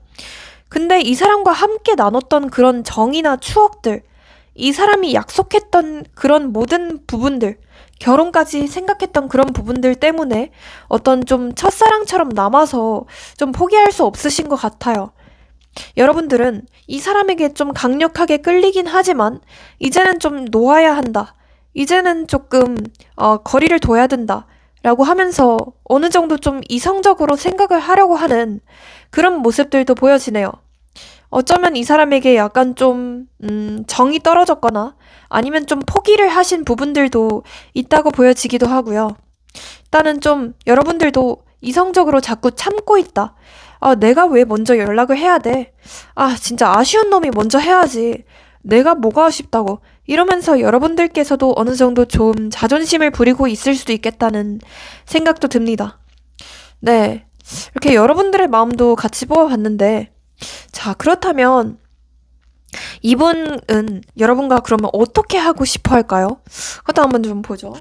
근데 이 사람과 함께 나눴던 그런 정이나 추억들, 이 사람이 약속했던 그런 모든 부분들, 결혼까지 생각했던 그런 부분들 때문에 어떤 좀 첫사랑처럼 남아서 좀 포기할 수 없으신 것 같아요. 여러분들은 이 사람에게 좀 강력하게 끌리긴 하지만 이제는 좀 놓아야 한다. 이제는 조금 거리를 둬야 된다. 라고 하면서 어느 정도 좀 이성적으로 생각을 하려고 하는 그런 모습들도 보여지네요. 어쩌면 이 사람에게 약간 좀 정이 떨어졌거나 아니면 좀 포기를 하신 부분들도 있다고 보여지기도 하고요. 일단은 좀 여러분들도 이성적으로 자꾸 참고 있다. 내가 왜 먼저 연락을 해야 돼? 진짜 아쉬운 놈이 먼저 해야지. 내가 뭐가 아쉽다고. 이러면서 여러분들께서도 어느 정도 좀 자존심을 부리고 있을 수도 있겠다는 생각도 듭니다. 네. 이렇게 여러분들의 마음도 같이 뽑아봤는데, 자, 그렇다면 이분은 여러분과 그러면 어떻게 하고 싶어 할까요? 그것도 한번 좀 보죠.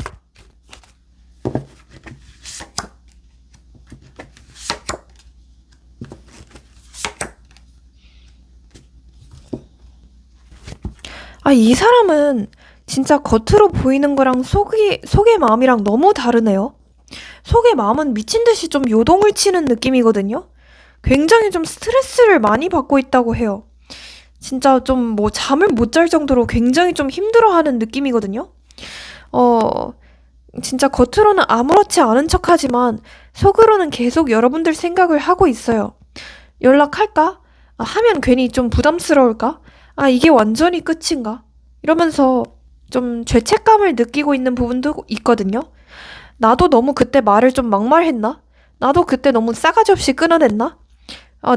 이 사람은 진짜 겉으로 보이는 거랑 속의 마음이랑 너무 다르네요. 속의 마음은 미친 듯이 좀 요동을 치는 느낌이거든요. 굉장히 좀 스트레스를 많이 받고 있다고 해요. 진짜 좀 뭐 잠을 못 잘 정도로 굉장히 좀 힘들어하는 느낌이거든요. 진짜 겉으로는 아무렇지 않은 척하지만 속으로는 계속 여러분들 생각을 하고 있어요. 연락할까? 하면 괜히 좀 부담스러울까? 이게 완전히 끝인가? 이러면서 좀 죄책감을 느끼고 있는 부분도 있거든요. 나도 너무 그때 말을 좀 막말했나? 나도 그때 너무 싸가지 없이 끊어냈나?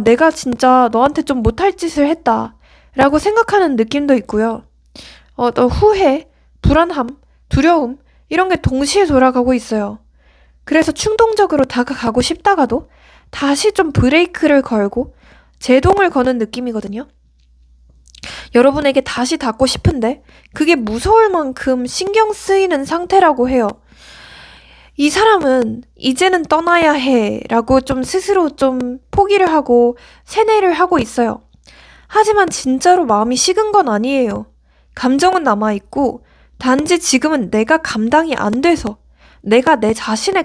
내가 진짜 너한테 좀 못할 짓을 했다. 라고 생각하는 느낌도 있고요. 또 후회, 불안함, 두려움, 이런 게 동시에 돌아가고 있어요. 그래서 충동적으로 다가가고 싶다가도 다시 좀 브레이크를 걸고 제동을 거는 느낌이거든요. 여러분에게 다시 닿고 싶은데 그게 무서울 만큼 신경 쓰이는 상태라고 해요. 이 사람은 이제는 떠나야 해 라고 좀 스스로 좀 포기를 하고 세뇌를 하고 있어요. 하지만 진짜로 마음이 식은 건 아니에요. 감정은 남아있고 단지 지금은 내가 감당이 안 돼서 내가 내 자신의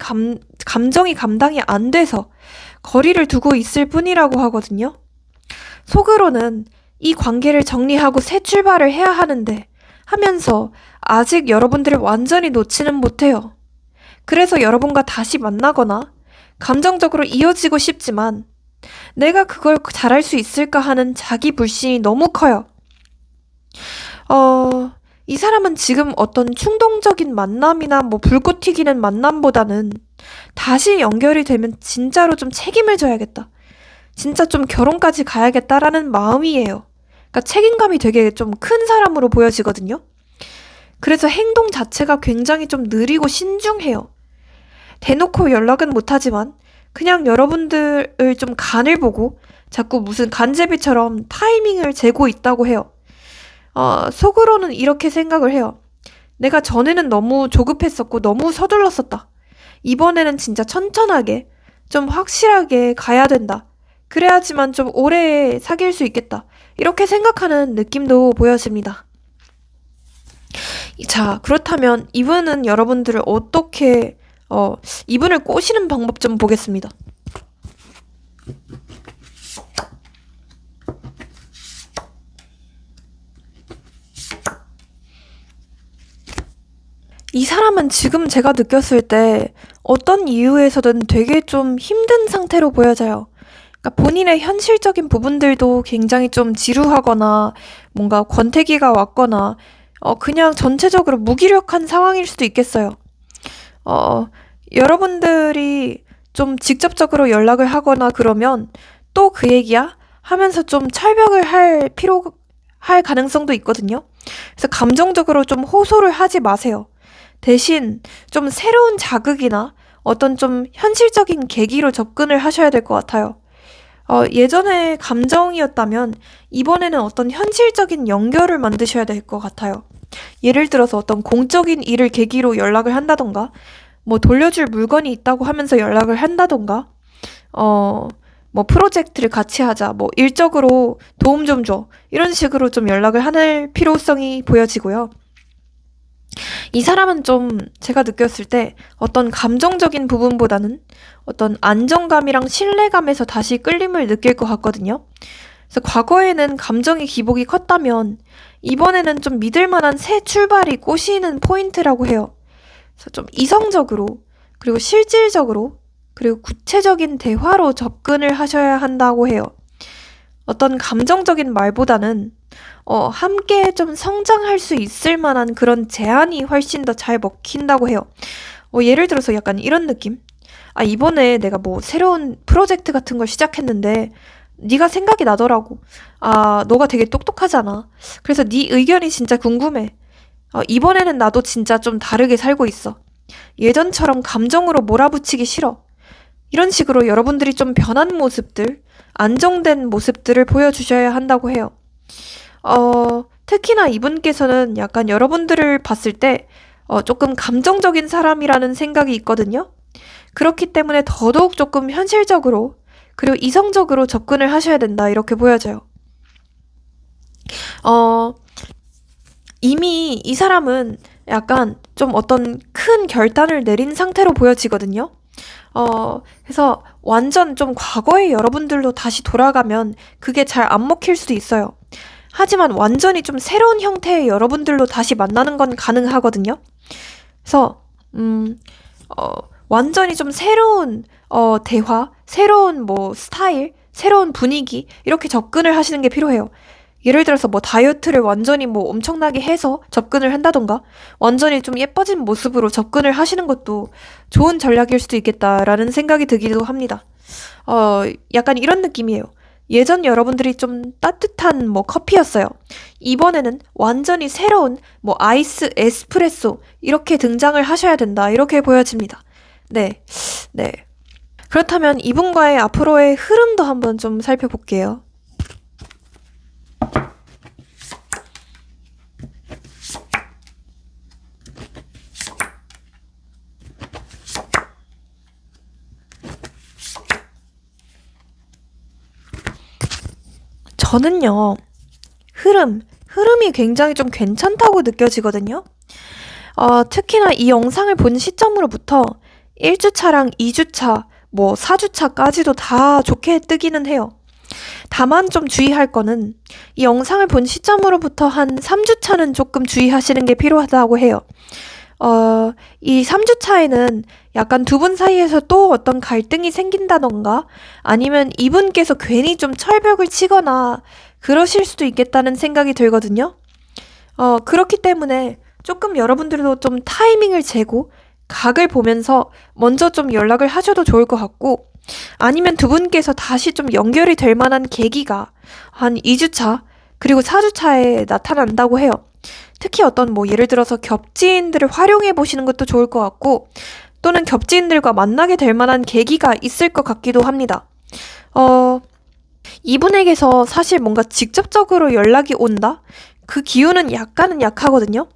감정이 감당이 안 돼서 거리를 두고 있을 뿐이라고 하거든요. 속으로는 이 관계를 정리하고 새 출발을 해야 하는데 하면서 아직 여러분들을 완전히 놓지는 못해요. 그래서 여러분과 다시 만나거나 감정적으로 이어지고 싶지만 내가 그걸 잘할 수 있을까 하는 자기 불신이 너무 커요. 이 사람은 지금 어떤 충동적인 만남이나 뭐 불꽃 튀기는 만남보다는 다시 연결이 되면 진짜로 좀 책임을 져야겠다. 진짜 좀 결혼까지 가야겠다라는 마음이에요. 그러니까 책임감이 되게 좀 큰 사람으로 보여지거든요. 그래서 행동 자체가 굉장히 좀 느리고 신중해요. 대놓고 연락은 못하지만 그냥 여러분들을 좀 간을 보고 자꾸 무슨 간제비처럼 타이밍을 재고 있다고 해요. 속으로는 이렇게 생각을 해요. 내가 전에는 너무 조급했었고 너무 서둘렀었다. 이번에는 진짜 천천하게 좀 확실하게 가야 된다. 그래야지만 좀 오래 사귈 수 있겠다. 이렇게 생각하는 느낌도 보여집니다. 자, 그렇다면 이분은 여러분들을 어떻게 이분을 꼬시는 방법 좀 보겠습니다. 이 사람은 지금 제가 느꼈을 때 어떤 이유에서든 되게 좀 힘든 상태로 보여져요. 그러니까 본인의 현실적인 부분들도 굉장히 좀 지루하거나 뭔가 권태기가 왔거나 그냥 전체적으로 무기력한 상황일 수도 있겠어요. 여러분들이 좀 직접적으로 연락을 하거나 그러면 또 그 얘기야? 하면서 좀 철벽을 할 가능성도 있거든요. 그래서 감정적으로 좀 호소를 하지 마세요. 대신 좀 새로운 자극이나 어떤 좀 현실적인 계기로 접근을 하셔야 될 것 같아요. 예전에 감정이었다면 이번에는 어떤 현실적인 연결을 만드셔야 될 것 같아요. 예를 들어서 어떤 공적인 일을 계기로 연락을 한다던가, 뭐 돌려줄 물건이 있다고 하면서 연락을 한다던가, 뭐 프로젝트를 같이 하자, 뭐 일적으로 도움 좀 줘. 이런 식으로 좀 연락을 할 필요성이 보여지고요. 이 사람은 좀 제가 느꼈을 때 어떤 감정적인 부분보다는 어떤 안정감이랑 신뢰감에서 다시 끌림을 느낄 것 같거든요. 그래서 과거에는 감정의 기복이 컸다면 이번에는 좀 믿을 만한 새 출발이 꼬시는 포인트라고 해요. 그래서 좀 이성적으로 그리고 실질적으로 그리고 구체적인 대화로 접근을 하셔야 한다고 해요. 어떤 감정적인 말보다는 함께 좀 성장할 수 있을 만한 그런 제안이 훨씬 더 잘 먹힌다고 해요. 예를 들어서 약간 이런 느낌? 이번에 내가 뭐 새로운 프로젝트 같은 걸 시작했는데 네가 생각이 나더라고. 너가 되게 똑똑하잖아. 그래서 네 의견이 진짜 궁금해. 이번에는 나도 진짜 좀 다르게 살고 있어. 예전처럼 감정으로 몰아붙이기 싫어. 이런 식으로 여러분들이 좀 변한 모습들, 안정된 모습들을 보여주셔야 한다고 해요. 특히나 이분께서는 약간 여러분들을 봤을 때 조금 감정적인 사람이라는 생각이 있거든요. 그렇기 때문에 더더욱 조금 현실적으로 그리고 이성적으로 접근을 하셔야 된다 이렇게 보여져요. 이미 이 사람은 약간 좀 어떤 큰 결단을 내린 상태로 보여지거든요. 그래서 완전 좀 과거의 여러분들로 다시 돌아가면 그게 잘 안 먹힐 수도 있어요. 하지만 완전히 좀 새로운 형태의 여러분들로 다시 만나는 건 가능하거든요. 그래서 완전히 좀 새로운 대화, 새로운 뭐 스타일, 새로운 분위기 이렇게 접근을 하시는 게 필요해요. 예를 들어서 뭐 다이어트를 완전히 뭐 엄청나게 해서 접근을 한다던가 완전히 좀 예뻐진 모습으로 접근을 하시는 것도 좋은 전략일 수도 있겠다라는 생각이 들기도 합니다. 약간 이런 느낌이에요. 예전 여러분들이 좀 따뜻한 뭐 커피였어요. 이번에는 완전히 새로운 뭐 아이스 에스프레소 이렇게 등장을 하셔야 된다. 이렇게 보여집니다. 네. 그렇다면 이분과의 앞으로의 흐름도 한번 좀 살펴볼게요. 저는요, 흐름이 굉장히 좀 괜찮다고 느껴지거든요. 특히나 이 영상을 본 시점으로부터 1주차랑 2주차, 뭐 4주차까지도 다 좋게 뜨기는 해요. 다만 좀 주의할 거는 이 영상을 본 시점으로부터 한 3주차는 조금 주의하시는 게 필요하다고 해요. 이 3주 차에는 약간 두 분 사이에서 또 어떤 갈등이 생긴다던가 아니면 이분께서 괜히 좀 철벽을 치거나 그러실 수도 있겠다는 생각이 들거든요. 그렇기 때문에 조금 여러분들도 좀 타이밍을 재고 각을 보면서 먼저 좀 연락을 하셔도 좋을 것 같고 아니면 두 분께서 다시 좀 연결이 될 만한 계기가 한 2주 차 그리고 4주 차에 나타난다고 해요. 특히 어떤 뭐 예를 들어서 겹지인들을 활용해 보시는 것도 좋을 것 같고 또는 겹지인들과 만나게 될 만한 계기가 있을 것 같기도 합니다. 이분에게서 사실 뭔가 직접적으로 연락이 온다? 그 기운은 약간은 약하거든요.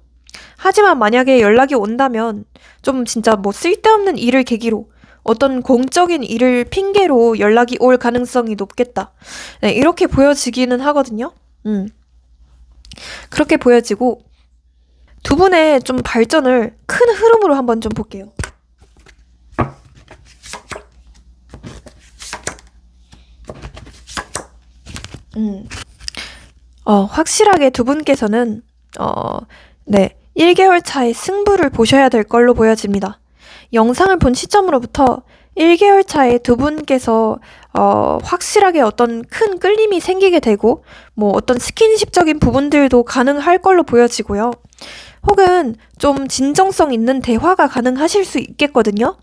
하지만 만약에 연락이 온다면 좀 진짜 뭐 쓸데없는 일을 계기로 어떤 공적인 일을 핑계로 연락이 올 가능성이 높겠다. 네, 이렇게 보여지기는 하거든요. 그렇게 보여지고 두 분의 좀 발전을 큰 흐름으로 한번 좀 볼게요. 확실하게 두 분께서는 네, 1개월 차에 승부를 보셔야 될 걸로 보여집니다. 영상을 본 시점으로부터 1개월 차에 두 분께서 확실하게 어떤 큰 끌림이 생기게 되고 뭐 어떤 스킨십적인 부분들도 가능할 걸로 보여지고요. 혹은 좀 진정성 있는 대화가 가능하실 수 있겠거든요.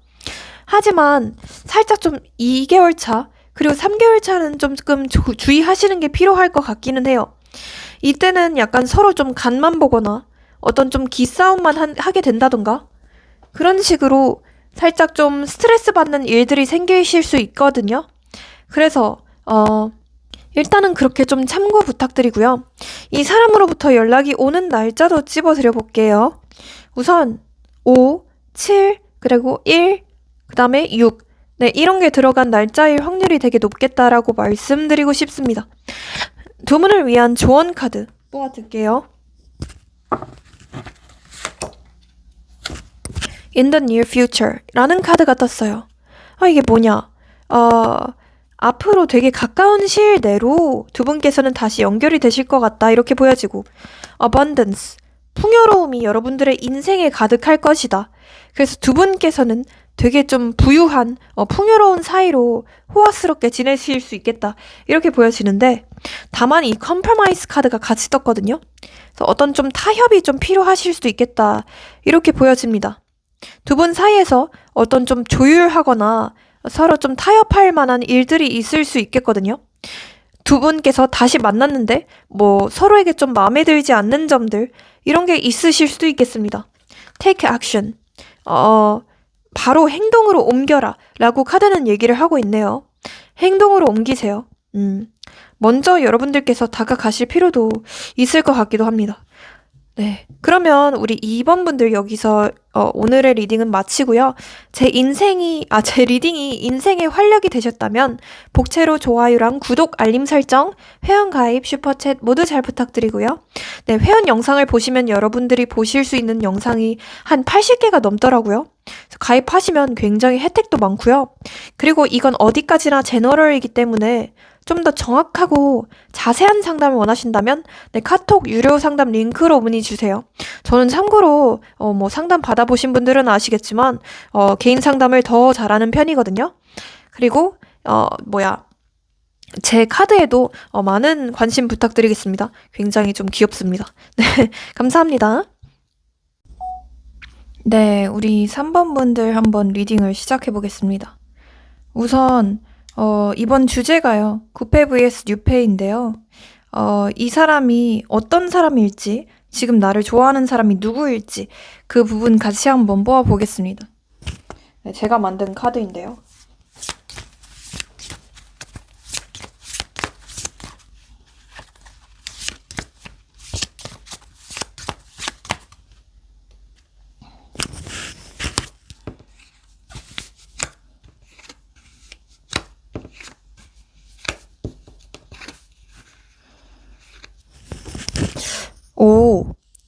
하지만 살짝 좀 2개월 차 그리고 3개월 차는 좀 조금 주의하시는 게 필요할 것 같기는 해요. 이때는 약간 서로 좀 간만 보거나 어떤 좀 기싸움만 하게 된다던가 그런 식으로 살짝 좀 스트레스 받는 일들이 생기실 수 있거든요. 그래서 일단은 그렇게 좀 참고 부탁드리고요. 이 사람으로부터 연락이 오는 날짜도 찝어드려 볼게요. 우선 5, 7, 그리고 1, 그 다음에 6. 네, 이런 게 들어간 날짜일 확률이 되게 높겠다라고 말씀드리고 싶습니다. 두 분을 위한 조언 카드 뽑아둘게요. In the near future 라는 카드가 떴어요. 이게 뭐냐? 앞으로 되게 가까운 시일 내로 두 분께서는 다시 연결이 되실 것 같다 이렇게 보여지고 abundance 풍요로움이 여러분들의 인생에 가득할 것이다. 그래서 두 분께서는 되게 좀 부유한 풍요로운 사이로 호화스럽게 지내실 수 있겠다 이렇게 보여지는데 다만 이 compromise 카드가 같이 떴거든요. 그래서 어떤 좀 타협이 좀 필요하실 수도 있겠다 이렇게 보여집니다. 두 분 사이에서 어떤 좀 조율하거나 서로 좀 타협할 만한 일들이 있을 수 있겠거든요. 두 분께서 다시 만났는데 뭐 서로에게 좀 마음에 들지 않는 점들 이런 게 있으실 수도 있겠습니다. Take action. 바로 행동으로 옮겨라 라고 카드는 얘기를 하고 있네요. 행동으로 옮기세요. 먼저 여러분들께서 다가가실 필요도 있을 것 같기도 합니다. 네. 그러면 우리 2번 분들 여기서 오늘의 리딩은 마치고요. 제 리딩이 인생의 활력이 되셨다면 복채로 좋아요랑 구독, 알림 설정, 회원 가입, 슈퍼챗 모두 잘 부탁드리고요. 네, 회원 영상을 보시면 여러분들이 보실 수 있는 영상이 한 80개가 넘더라고요. 그래서 가입하시면 굉장히 혜택도 많고요. 그리고 이건 어디까지나 제너럴이기 때문에 좀 더 정확하고 자세한 상담을 원하신다면 네, 카톡 유료 상담 링크로 문의 주세요. 저는 참고로 뭐 상담 받아보신 분들은 아시겠지만 개인 상담을 더 잘하는 편이거든요. 그리고 제 카드에도 많은 관심 부탁드리겠습니다. 굉장히 좀 귀엽습니다. 네, 감사합니다. 네, 우리 3번 분들 한번 리딩을 시작해 보겠습니다. 우선 이번 주제가요. 구패 vs 뉴패인데요. 이 사람이 어떤 사람일지, 지금 나를 좋아하는 사람이 누구일지 그 부분 같이 한번 뽑아보겠습니다. 네, 제가 만든 카드인데요.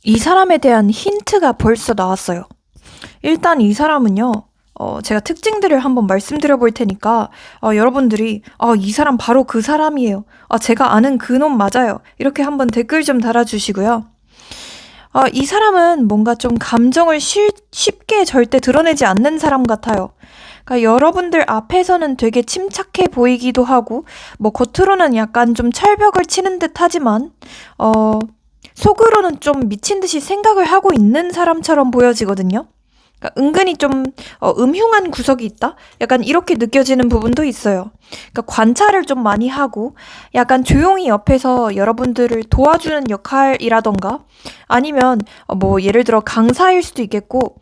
이 사람에 대한 힌트가 벌써 나왔어요. 일단 이 사람은요, 제가 특징들을 한번 말씀드려 볼 테니까, 여러분들이, 이 사람 바로 그 사람이에요. 제가 아는 그놈 맞아요. 이렇게 한번 댓글 좀 달아주시고요. 이 사람은 뭔가 좀 감정을 쉽게 절대 드러내지 않는 사람 같아요. 그러니까 여러분들 앞에서는 되게 침착해 보이기도 하고, 뭐 겉으로는 약간 좀 철벽을 치는 듯 하지만, 속으로는 좀 미친 듯이 생각을 하고 있는 사람처럼 보여지거든요. 그러니까 은근히 좀 음흉한 구석이 있다? 약간 이렇게 느껴지는 부분도 있어요. 그러니까 관찰을 좀 많이 하고 약간 조용히 옆에서 여러분들을 도와주는 역할이라던가 아니면 뭐 예를 들어 강사일 수도 있겠고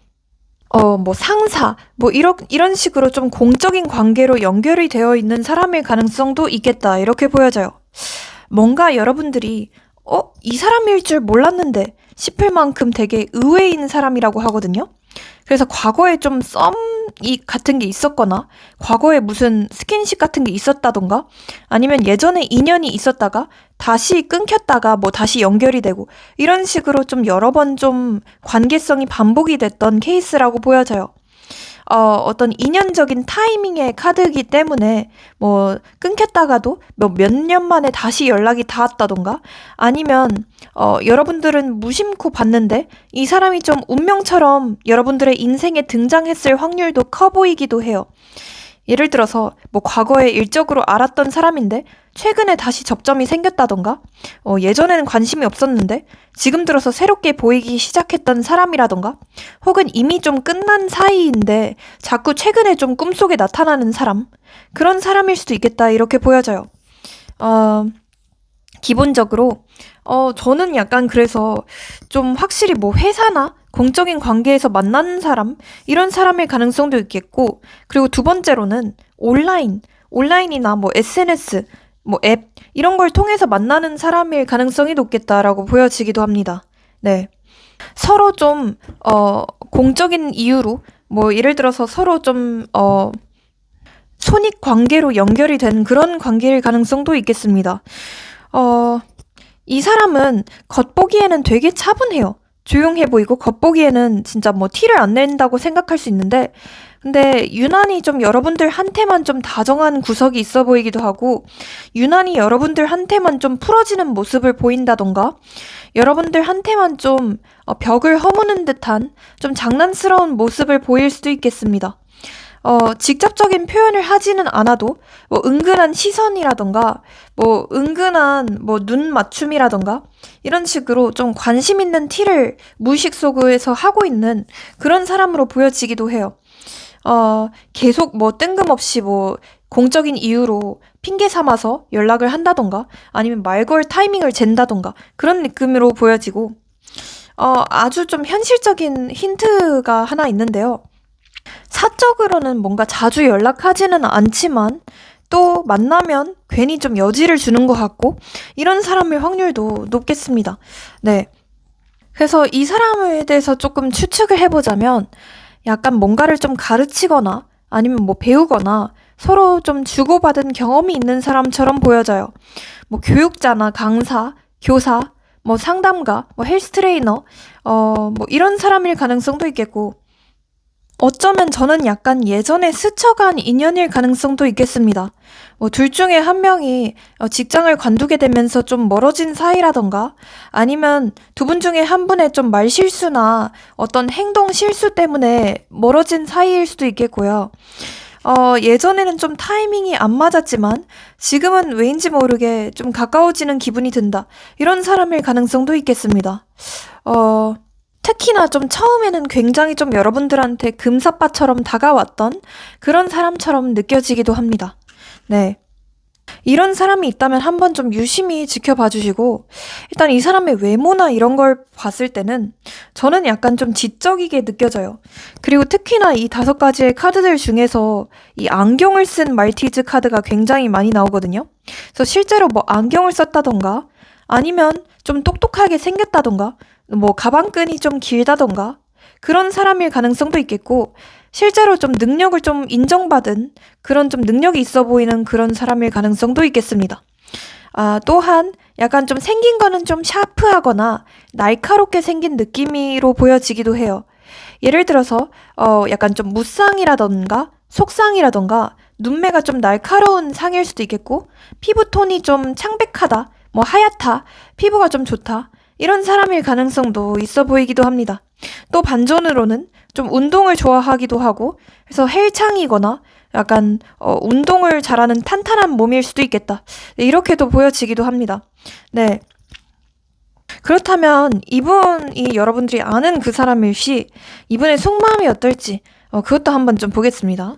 뭐 상사 뭐 이런 식으로 좀 공적인 관계로 연결이 되어 있는 사람일 가능성도 있겠다 이렇게 보여져요. 뭔가 여러분들이 이 사람일 줄 몰랐는데 싶을 만큼 되게 의외인 사람이라고 하거든요. 그래서 과거에 좀 썸이 같은 게 있었거나 과거에 무슨 스킨십 같은 게 있었다던가 아니면 예전에 인연이 있었다가 다시 끊겼다가 뭐 다시 연결이 되고 이런 식으로 좀 여러 번 좀 관계성이 반복이 됐던 케이스라고 보여져요. 어떤 인연적인 타이밍의 카드이기 때문에 뭐 끊겼다가도 몇 년 만에 다시 연락이 닿았다던가 아니면 여러분들은 무심코 봤는데 이 사람이 좀 운명처럼 여러분들의 인생에 등장했을 확률도 커 보이기도 해요. 예를 들어서 뭐 과거에 일적으로 알았던 사람인데 최근에 다시 접점이 생겼다던가 예전에는 관심이 없었는데 지금 들어서 새롭게 보이기 시작했던 사람이라던가 혹은 이미 좀 끝난 사이인데 자꾸 최근에 좀 꿈속에 나타나는 사람 그런 사람일 수도 있겠다 이렇게 보여져요. 기본적으로 저는 약간 그래서 좀 확실히 뭐 회사나 공적인 관계에서 만나는 사람 이런 사람일 가능성도 있겠고 그리고 두 번째로는 온라인이나 뭐 SNS 뭐 앱 이런 걸 통해서 만나는 사람일 가능성이 높겠다라고 보여지기도 합니다. 네. 서로 좀 공적인 이유로 뭐 예를 들어서 서로 좀 손익 관계로 연결이 된 그런 관계일 가능성도 있겠습니다. 이 사람은 겉보기에는 되게 차분해요. 조용해 보이고 겉보기에는 진짜 뭐 티를 안 낸다고 생각할 수 있는데 근데 유난히 좀 여러분들한테만 좀 다정한 구석이 있어 보이기도 하고 유난히 여러분들한테만 좀 풀어지는 모습을 보인다던가 여러분들한테만 좀 벽을 허무는 듯한 좀 장난스러운 모습을 보일 수도 있겠습니다. 직접적인 표현을 하지는 않아도 뭐 은근한 시선이라던가 뭐 은근한 뭐 눈 맞춤이라던가 이런 식으로 좀 관심 있는 티를 무의식 속에서 하고 있는 그런 사람으로 보여지기도 해요. 계속 뭐 뜬금없이 뭐 공적인 이유로 핑계 삼아서 연락을 한다던가 아니면 말 걸 타이밍을 잰다던가 그런 느낌으로 보여지고 아주 좀 현실적인 힌트가 하나 있는데요. 사적으로는 뭔가 자주 연락하지는 않지만 또 만나면 괜히 좀 여지를 주는 것 같고 이런 사람일 확률도 높겠습니다. 네. 그래서 이 사람에 대해서 조금 추측을 해보자면 약간 뭔가를 좀 가르치거나 아니면 뭐 배우거나 서로 좀 주고받은 경험이 있는 사람처럼 보여져요. 뭐 교육자나 강사, 교사, 뭐 상담가, 뭐 헬스 트레이너, 뭐 이런 사람일 가능성도 있겠고 어쩌면 저는 약간 예전에 스쳐간 인연일 가능성도 있겠습니다. 뭐 둘 중에 한 명이 직장을 관두게 되면서 좀 멀어진 사이라던가 아니면 두 분 중에 한 분의 좀 말실수나 어떤 행동 실수 때문에 멀어진 사이일 수도 있겠고요. 예전에는 좀 타이밍이 안 맞았지만 지금은 왜인지 모르게 좀 가까워지는 기분이 든다. 이런 사람일 가능성도 있겠습니다. 특히나 좀 처음에는 굉장히 좀 여러분들한테 금사빠처럼 다가왔던 그런 사람처럼 느껴지기도 합니다. 네. 이런 사람이 있다면 한번 좀 유심히 지켜봐 주시고 일단 이 사람의 외모나 이런 걸 봤을 때는 저는 약간 좀 지적이게 느껴져요. 그리고 특히나 이 5가지의 카드들 중에서 이 안경을 쓴 말티즈 카드가 굉장히 많이 나오거든요. 그래서 실제로 뭐 안경을 썼다던가 아니면 좀 똑똑하게 생겼다던가 뭐 가방끈이 좀 길다던가 그런 사람일 가능성도 있겠고 실제로 좀 능력을 좀 인정받은 그런 좀 능력이 있어 보이는 그런 사람일 가능성도 있겠습니다. 또한 약간 좀 생긴 거는 좀 샤프하거나 날카롭게 생긴 느낌으로 보여지기도 해요. 예를 들어서 약간 좀 무쌍이라던가 속쌍이라던가 눈매가 좀 날카로운 상일 수도 있겠고 피부톤이 좀 창백하다, 뭐 하얗다, 피부가 좀 좋다 이런 사람일 가능성도 있어 보이기도 합니다. 또 반전으로는 좀 운동을 좋아하기도 하고, 그래서 헬창이거나 약간 운동을 잘하는 탄탄한 몸일 수도 있겠다. 네, 이렇게도 보여지기도 합니다. 네. 그렇다면 이분이 여러분들이 아는 그 사람일 시 이분의 속마음이 어떨지 그것도 한번 좀 보겠습니다.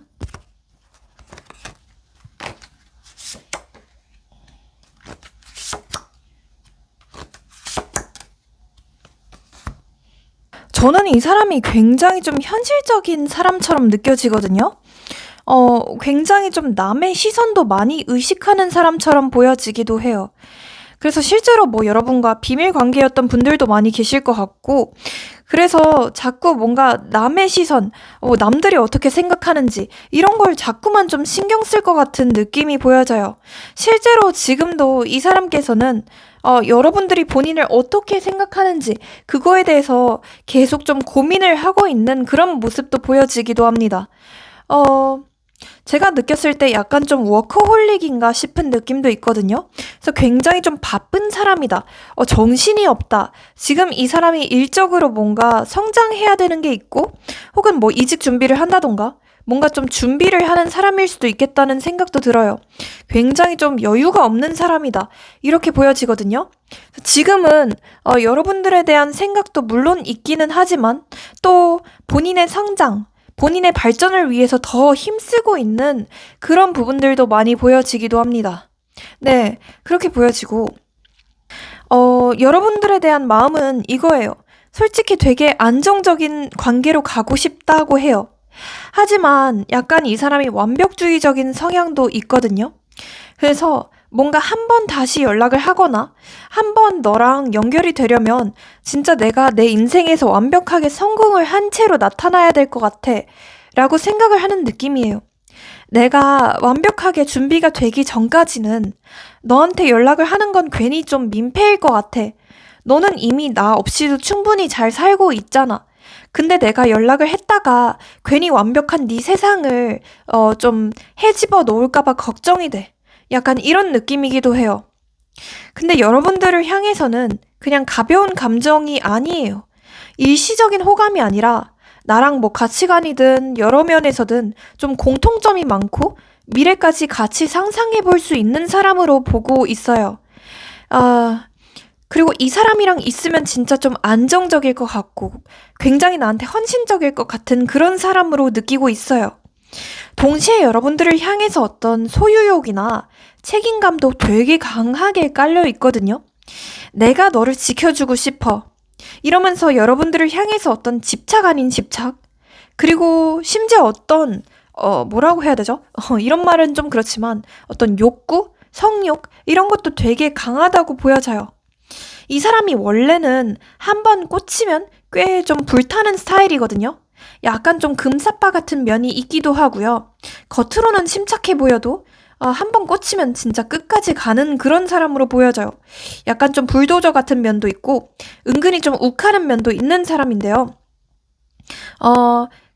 저는 이 사람이 굉장히 좀 현실적인 사람처럼 느껴지거든요. 굉장히 좀 남의 시선도 많이 의식하는 사람처럼 보여지기도 해요. 그래서 실제로 뭐 여러분과 비밀 관계였던 분들도 많이 계실 것 같고, 그래서 자꾸 뭔가 남의 시선, 남들이 어떻게 생각하는지, 이런 걸 자꾸만 좀 신경 쓸 것 같은 느낌이 보여져요. 실제로 지금도 이 사람께서는 여러분들이 본인을 어떻게 생각하는지, 그거에 대해서 계속 좀 고민을 하고 있는 그런 모습도 보여지기도 합니다. 제가 느꼈을 때 약간 좀 워커홀릭인가 싶은 느낌도 있거든요. 그래서 굉장히 좀 바쁜 사람이다. 정신이 없다. 지금 이 사람이 일적으로 뭔가 성장해야 되는 게 있고, 혹은 뭐 이직 준비를 한다던가, 뭔가 좀 준비를 하는 사람일 수도 있겠다는 생각도 들어요. 굉장히 좀 여유가 없는 사람이다. 이렇게 보여지거든요. 지금은 여러분들에 대한 생각도 물론 있기는 하지만, 또 본인의 성장, 본인의 발전을 위해서 더 힘쓰고 있는 그런 부분들도 많이 보여지기도 합니다. 네, 그렇게 보여지고, 여러분들에 대한 마음은 이거예요. 솔직히 되게 안정적인 관계로 가고 싶다고 해요. 하지만 약간 이 사람이 완벽주의적인 성향도 있거든요. 그래서 뭔가 한 번 다시 연락을 하거나 한 번 너랑 연결이 되려면 진짜 내가 내 인생에서 완벽하게 성공을 한 채로 나타나야 될 것 같아 라고 생각을 하는 느낌이에요. 내가 완벽하게 준비가 되기 전까지는 너한테 연락을 하는 건 괜히 좀 민폐일 것 같아. 너는 이미 나 없이도 충분히 잘 살고 있잖아. 근데 내가 연락을 했다가 괜히 완벽한 네 세상을 좀 헤집어 놓을까봐 걱정이 돼. 약간 이런 느낌이기도 해요. 근데 여러분들을 향해서는 그냥 가벼운 감정이 아니에요. 일시적인 호감이 아니라 나랑 뭐 가치관이든 여러 면에서든 좀 공통점이 많고 미래까지 같이 상상해 볼 수 있는 사람으로 보고 있어요. 그리고 이 사람이랑 있으면 진짜 좀 안정적일 것 같고 굉장히 나한테 헌신적일 것 같은 그런 사람으로 느끼고 있어요. 동시에 여러분들을 향해서 어떤 소유욕이나 책임감도 되게 강하게 깔려 있거든요. 내가 너를 지켜주고 싶어. 이러면서 여러분들을 향해서 어떤 집착 아닌 집착, 그리고 심지어 어떤 뭐라고 해야 되죠? 이런 말은 좀 그렇지만 어떤 욕구, 성욕 이런 것도 되게 강하다고 보여져요. 이 사람이 원래는 한 번 꽂히면 꽤 좀 불타는 스타일이거든요. 약간 좀 금사빠 같은 면이 있기도 하고요. 겉으로는 침착해 보여도 한 번 꽂히면 진짜 끝까지 가는 그런 사람으로 보여져요. 약간 좀 불도저 같은 면도 있고 은근히 좀 욱하는 면도 있는 사람인데요.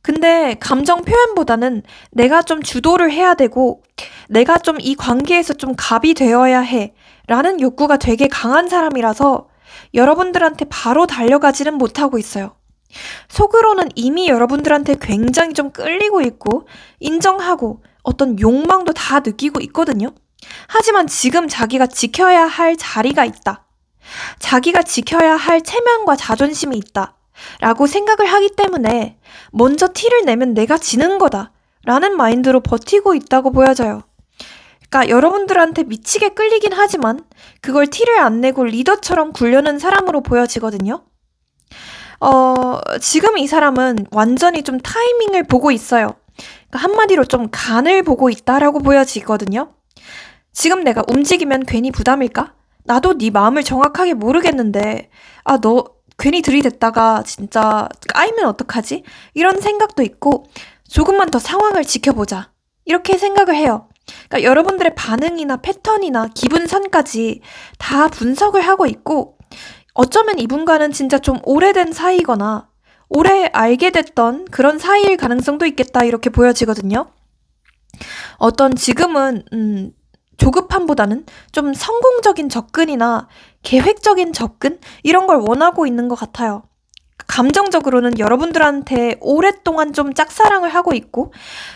근데 감정 표현보다는 내가 좀 주도를 해야 되고 내가 좀 이 관계에서 좀 갑이 되어야 해 라는 욕구가 되게 강한 사람이라서 여러분들한테 바로 달려가지는 못하고 있어요. 속으로는 이미 여러분들한테 굉장히 좀 끌리고 있고 인정하고 어떤 욕망도 다 느끼고 있거든요. 하지만 지금 자기가 지켜야 할 자리가 있다. 자기가 지켜야 할 체면과 자존심이 있다. 라고 생각을 하기 때문에 먼저 티를 내면 내가 지는 거다. 라는 마인드로 버티고 있다고 보여져요. 그러니까 여러분들한테 미치게 끌리긴 하지만 그걸 티를 안 내고 리더처럼 굴려는 사람으로 보여지거든요. 지금 이 사람은 완전히 좀 타이밍을 보고 있어요. 그러니까 한마디로 좀 간을 보고 있다라고 보여지거든요. 지금 내가 움직이면 괜히 부담일까? 나도 네 마음을 정확하게 모르겠는데 너 괜히 들이댔다가 진짜 까이면 어떡하지? 이런 생각도 있고 조금만 더 상황을 지켜보자. 이렇게 생각을 해요. 그러니까 여러분들의 반응이나 패턴이나 기분선까지 다 분석을 하고 있고 어쩌면 이분과는 진짜 좀 오래된 사이거나 오래 알게 됐던 그런 사이일 가능성도 있겠다 이렇게 보여지거든요. 어떤 지금은 조급함보다는 좀 성공적인 접근이나 계획적인 접근? 이런 걸 원하고 있는 것 같아요. 감정적으로는 여러분들한테 오랫동안 좀 짝사랑을 하고 있고,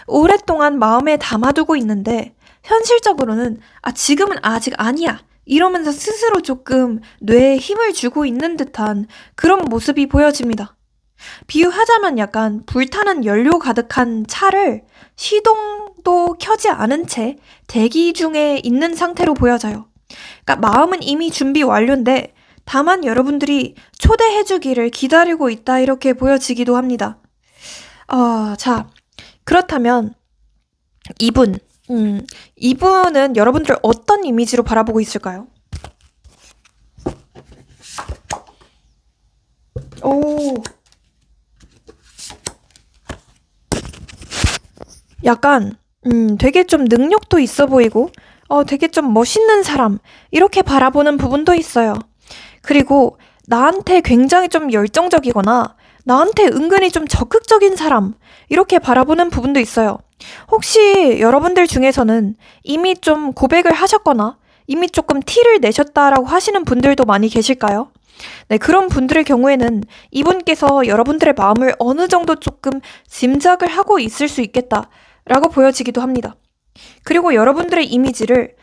오랫동안 마음에 담아두고 있는데, 현실적으로는, 지금은 아직 아니야. 이러면서 스스로 조금 뇌에 힘을 주고 있는 듯한 그런 모습이 보여집니다. 비유하자면 약간 불타는 연료 가득한 차를 시동도 켜지 않은 채 대기 중에 있는 상태로 보여져요. 그러니까 마음은 이미 준비 완료인데 다만 여러분들이 초대해주기를 기다리고 있다 이렇게 보여지기도 합니다. 자, 그렇다면 이분은 여러분들을 어떤 이미지로 바라보고 있을까요? 오, 약간 되게 좀 능력도 있어 보이고 되게 좀 멋있는 사람 이렇게 바라보는 부분도 있어요. 그리고 나한테 굉장히 좀 열정적이거나 나한테 은근히 좀 적극적인 사람 이렇게 바라보는 부분도 있어요. 혹시 여러분들 중에서는 이미 좀 고백을 하셨거나 이미 조금 티를 내셨다라고 하시는 분들도 많이 계실까요? 네, 그런 분들의 경우에는 이분께서 여러분들의 마음을 어느 정도 조금 짐작을 하고 있을 수 있겠다라고 보여지기도 합니다. 그리고 여러분들의 이미지를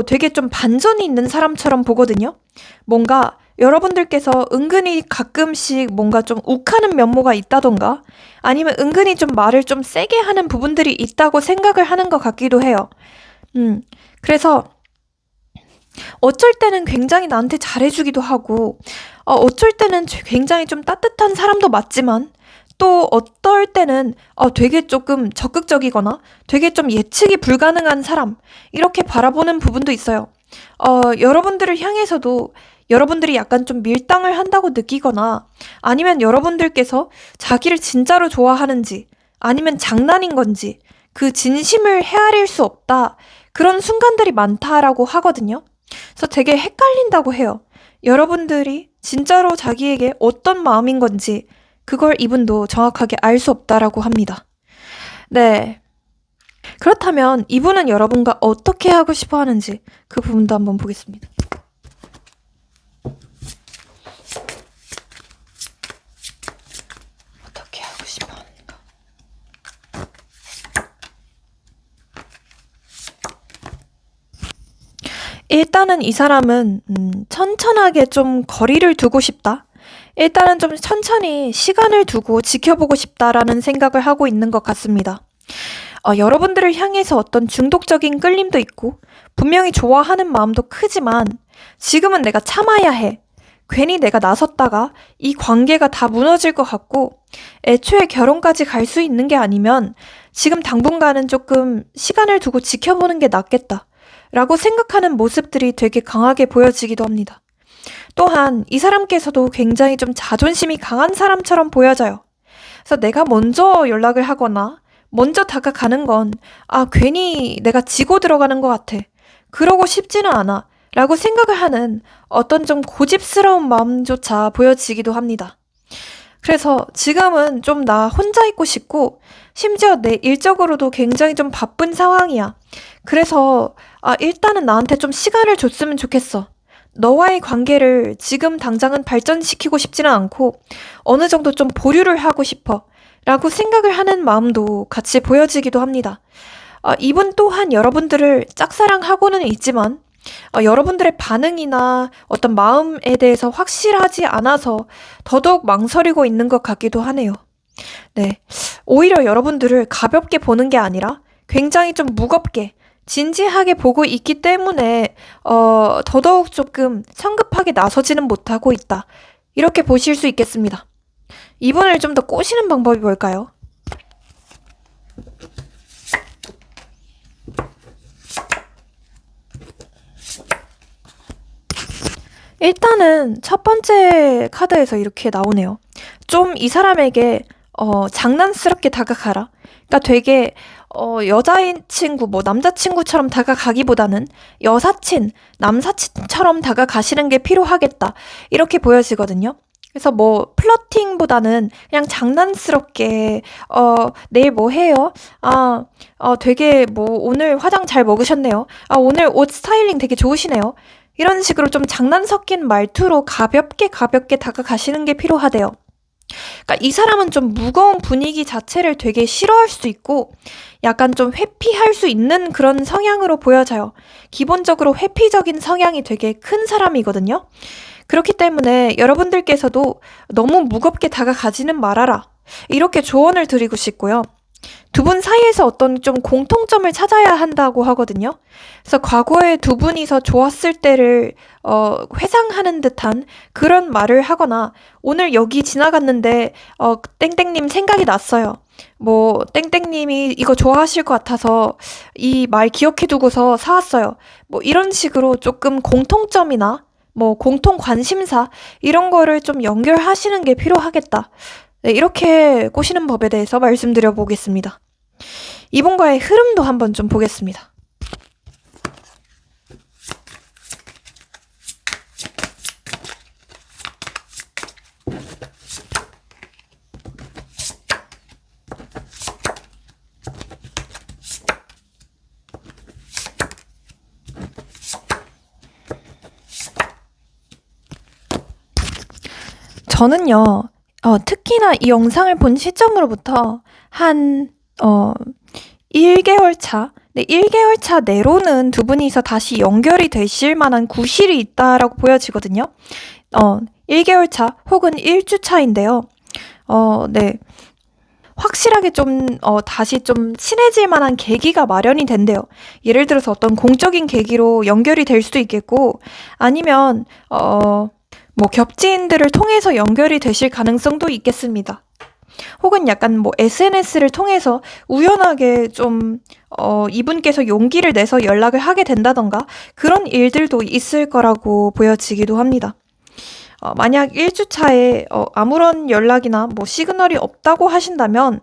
되게 좀 반전이 있는 사람처럼 보거든요. 뭔가 여러분들께서 은근히 가끔씩 뭔가 좀 욱하는 면모가 있다던가 아니면 은근히 좀 말을 좀 세게 하는 부분들이 있다고 생각을 하는 것 같기도 해요. 그래서 어쩔 때는 굉장히 나한테 잘해주기도 하고, 어쩔 때는 굉장히 좀 따뜻한 사람도 맞지만, 또 어떨 때는 되게 조금 적극적이거나 되게 좀 예측이 불가능한 사람, 이렇게 바라보는 부분도 있어요. 여러분들을 향해서도 여러분들이 약간 좀 밀당을 한다고 느끼거나 아니면 여러분들께서 자기를 진짜로 좋아하는지 아니면 장난인 건지 그 진심을 헤아릴 수 없다. 그런 순간들이 많다라고 하거든요. 그래서 되게 헷갈린다고 해요. 여러분들이 진짜로 자기에게 어떤 마음인 건지 그걸 이분도 정확하게 알 수 없다라고 합니다. 네. 그렇다면 이분은 여러분과 어떻게 하고 싶어 하는지 그 부분도 한번 보겠습니다. 어떻게 하고 싶어 하는가? 일단은 이 사람은 천천하게 좀 거리를 두고 싶다. 일단은 좀 천천히 시간을 두고 지켜보고 싶다라는 생각을 하고 있는 것 같습니다. 여러분들을 향해서 어떤 중독적인 끌림도 있고 분명히 좋아하는 마음도 크지만 지금은 내가 참아야 해. 괜히 내가 나섰다가 이 관계가 다 무너질 것 같고 애초에 결혼까지 갈 수 있는 게 아니면 지금 당분간은 조금 시간을 두고 지켜보는 게 낫겠다. 라고 생각하는 모습들이 되게 강하게 보여지기도 합니다. 또한 이 사람께서도 굉장히 좀 자존심이 강한 사람처럼 보여져요. 그래서 내가 먼저 연락을 하거나 먼저 다가가는 건 괜히 내가 지고 들어가는 것 같아. 그러고 싶지는 않아. 라고 생각을 하는 어떤 좀 고집스러운 마음조차 보여지기도 합니다. 그래서 지금은 좀 나 혼자 있고 싶고 심지어 내 일적으로도 굉장히 좀 바쁜 상황이야. 그래서 일단은 나한테 좀 시간을 줬으면 좋겠어. 너와의 관계를 지금 당장은 발전시키고 싶지는 않고 어느 정도 좀 보류를 하고 싶어. 라고 생각을 하는 마음도 같이 보여지기도 합니다. 이분 또한 여러분들을 짝사랑하고는 있지만 여러분들의 반응이나 어떤 마음에 대해서 확실하지 않아서 더더욱 망설이고 있는 것 같기도 하네요. 네. 오히려 여러분들을 가볍게 보는 게 아니라 굉장히 좀 무겁게 진지하게 보고 있기 때문에 더더욱 조금 성급하게 나서지는 못하고 있다. 이렇게 보실 수 있겠습니다. 이분을 좀 더 꼬시는 방법이 뭘까요? 일단은 첫 번째 카드에서 이렇게 나오네요. 좀 이 사람에게 장난스럽게 다가가라. 그러니까 되게 여자인 친구, 뭐 남자친구처럼 다가가기보다는 여사친, 남사친처럼 다가가시는 게 필요하겠다. 이렇게 보여지거든요. 그래서 뭐 플러팅보다는 그냥 장난스럽게 내일 뭐 해요? 되게 뭐 오늘 화장 잘 먹으셨네요. 오늘 옷 스타일링 되게 좋으시네요. 이런 식으로 좀 장난 섞인 말투로 가볍게 다가가시는 게 필요하대요. 그러니까 이 사람은 좀 무거운 분위기 자체를 되게 싫어할 수도 있고 약간 좀 회피할 수 있는 그런 성향으로 보여져요. 기본적으로 회피적인 성향이 되게 큰 사람이거든요. 그렇기 때문에 여러분들께서도 너무 무겁게 다가가지는 말아라. 이렇게 조언을 드리고 싶고요. 두 분 사이에서 어떤 좀 공통점을 찾아야 한다고 하거든요. 그래서 과거에 두 분이서 좋았을 때를 회상하는 듯한 그런 말을 하거나 오늘 여기 지나갔는데 땡땡님 생각이 났어요. 뭐 땡땡님이 이거 좋아하실 것 같아서 이 말 기억해 두고서 사왔어요. 뭐 이런 식으로 조금 공통점이나 뭐 공통 관심사 이런 거를 좀 연결하시는 게 필요하겠다. 네, 이렇게 꼬시는 법에 대해서 말씀드려 보겠습니다. 이분과의 흐름도 한번 좀 보겠습니다. 저는요, 특히나 이 영상을 본 시점으로부터 한 1개월 차, 네, 1개월 차 내로는 두 분이서 다시 연결이 되실 만한 구실이 있다라고 보여지거든요. 1개월 차 혹은 1주 차인데요. 네. 확실하게 좀, 다시 좀 친해질 만한 계기가 마련이 된대요. 예를 들어서 어떤 공적인 계기로 연결이 될 수도 있겠고, 아니면, 뭐 겹지인들을 통해서 연결이 되실 가능성도 있겠습니다. 혹은 약간 뭐 SNS를 통해서 우연하게 좀 이분께서 용기를 내서 연락을 하게 된다던가 그런 일들도 있을 거라고 보여지기도 합니다. 만약 1주 차에 아무런 연락이나 뭐 시그널이 없다고 하신다면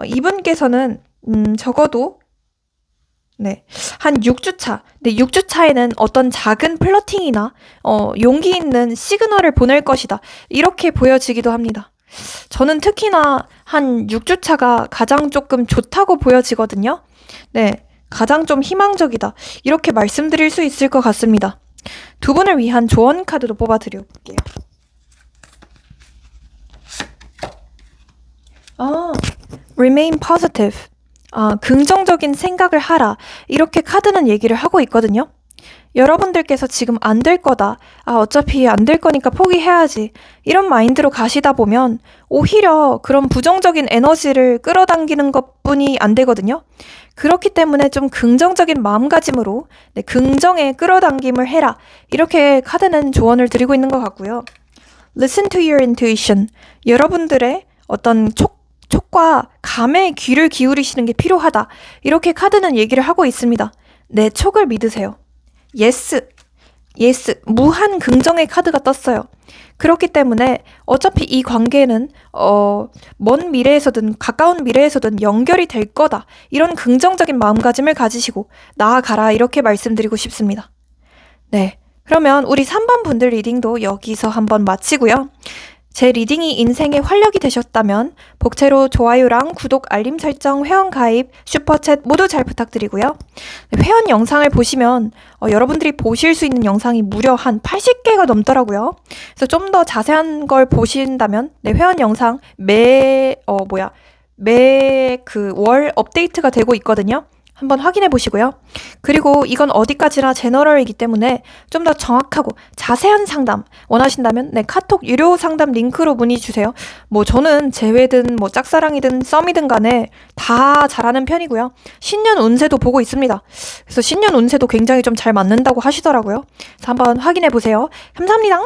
이분께서는 적어도 네, 한 6주 차. 네, 6주 차에는 어떤 작은 플러팅이나 용기 있는 시그널을 보낼 것이다. 이렇게 보여지기도 합니다. 저는 특히나 한 6주 차가 가장 조금 좋다고 보여지거든요. 네, 가장 좀 희망적이다. 이렇게 말씀드릴 수 있을 것 같습니다. 두 분을 위한 조언 카드도 뽑아드려 볼게요. Remain positive. 긍정적인 생각을 하라. 이렇게 카드는 얘기를 하고 있거든요. 여러분들께서 지금 안 될 거다. 어차피 안 될 거니까 포기해야지. 이런 마인드로 가시다 보면 오히려 그런 부정적인 에너지를 끌어당기는 것뿐이 안 되거든요. 그렇기 때문에 좀 긍정적인 마음가짐으로 긍정의 끌어당김을 해라. 이렇게 카드는 조언을 드리고 있는 것 같고요. Listen to your intuition. 여러분들의 어떤 촉과 감에 귀를 기울이시는 게 필요하다. 이렇게 카드는 얘기를 하고 있습니다. 내 촉을 믿으세요. Yes. 무한 긍정의 카드가 떴어요. 그렇기 때문에 어차피 이 관계는 먼 미래에서든 가까운 미래에서든 연결이 될 거다. 이런 긍정적인 마음가짐을 가지시고 나아가라. 이렇게 말씀드리고 싶습니다. 네. 그러면 우리 3번 분들 리딩도 여기서 한번 마치고요. 제 리딩이 인생의 활력이 되셨다면 복채로 좋아요랑 구독, 알림 설정, 회원 가입, 슈퍼챗 모두 잘 부탁드리고요. 회원 영상을 보시면 여러분들이 보실 수 있는 영상이 무려 한 80개가 넘더라고요. 그래서 좀 더 자세한 걸 보신다면 회원 영상 매 월 업데이트가 되고 있거든요. 한번 확인해 보시고요. 그리고 이건 어디까지나 제너럴이기 때문에 좀 더 정확하고 자세한 상담 원하신다면 카톡 유료 상담 링크로 문의 주세요. 뭐 저는 재회든 뭐 짝사랑이든 썸이든 간에 다 잘하는 편이고요. 신년 운세도 보고 있습니다. 그래서 신년 운세도 굉장히 좀 잘 맞는다고 하시더라고요. 그래서 한번 확인해 보세요. 감사합니다.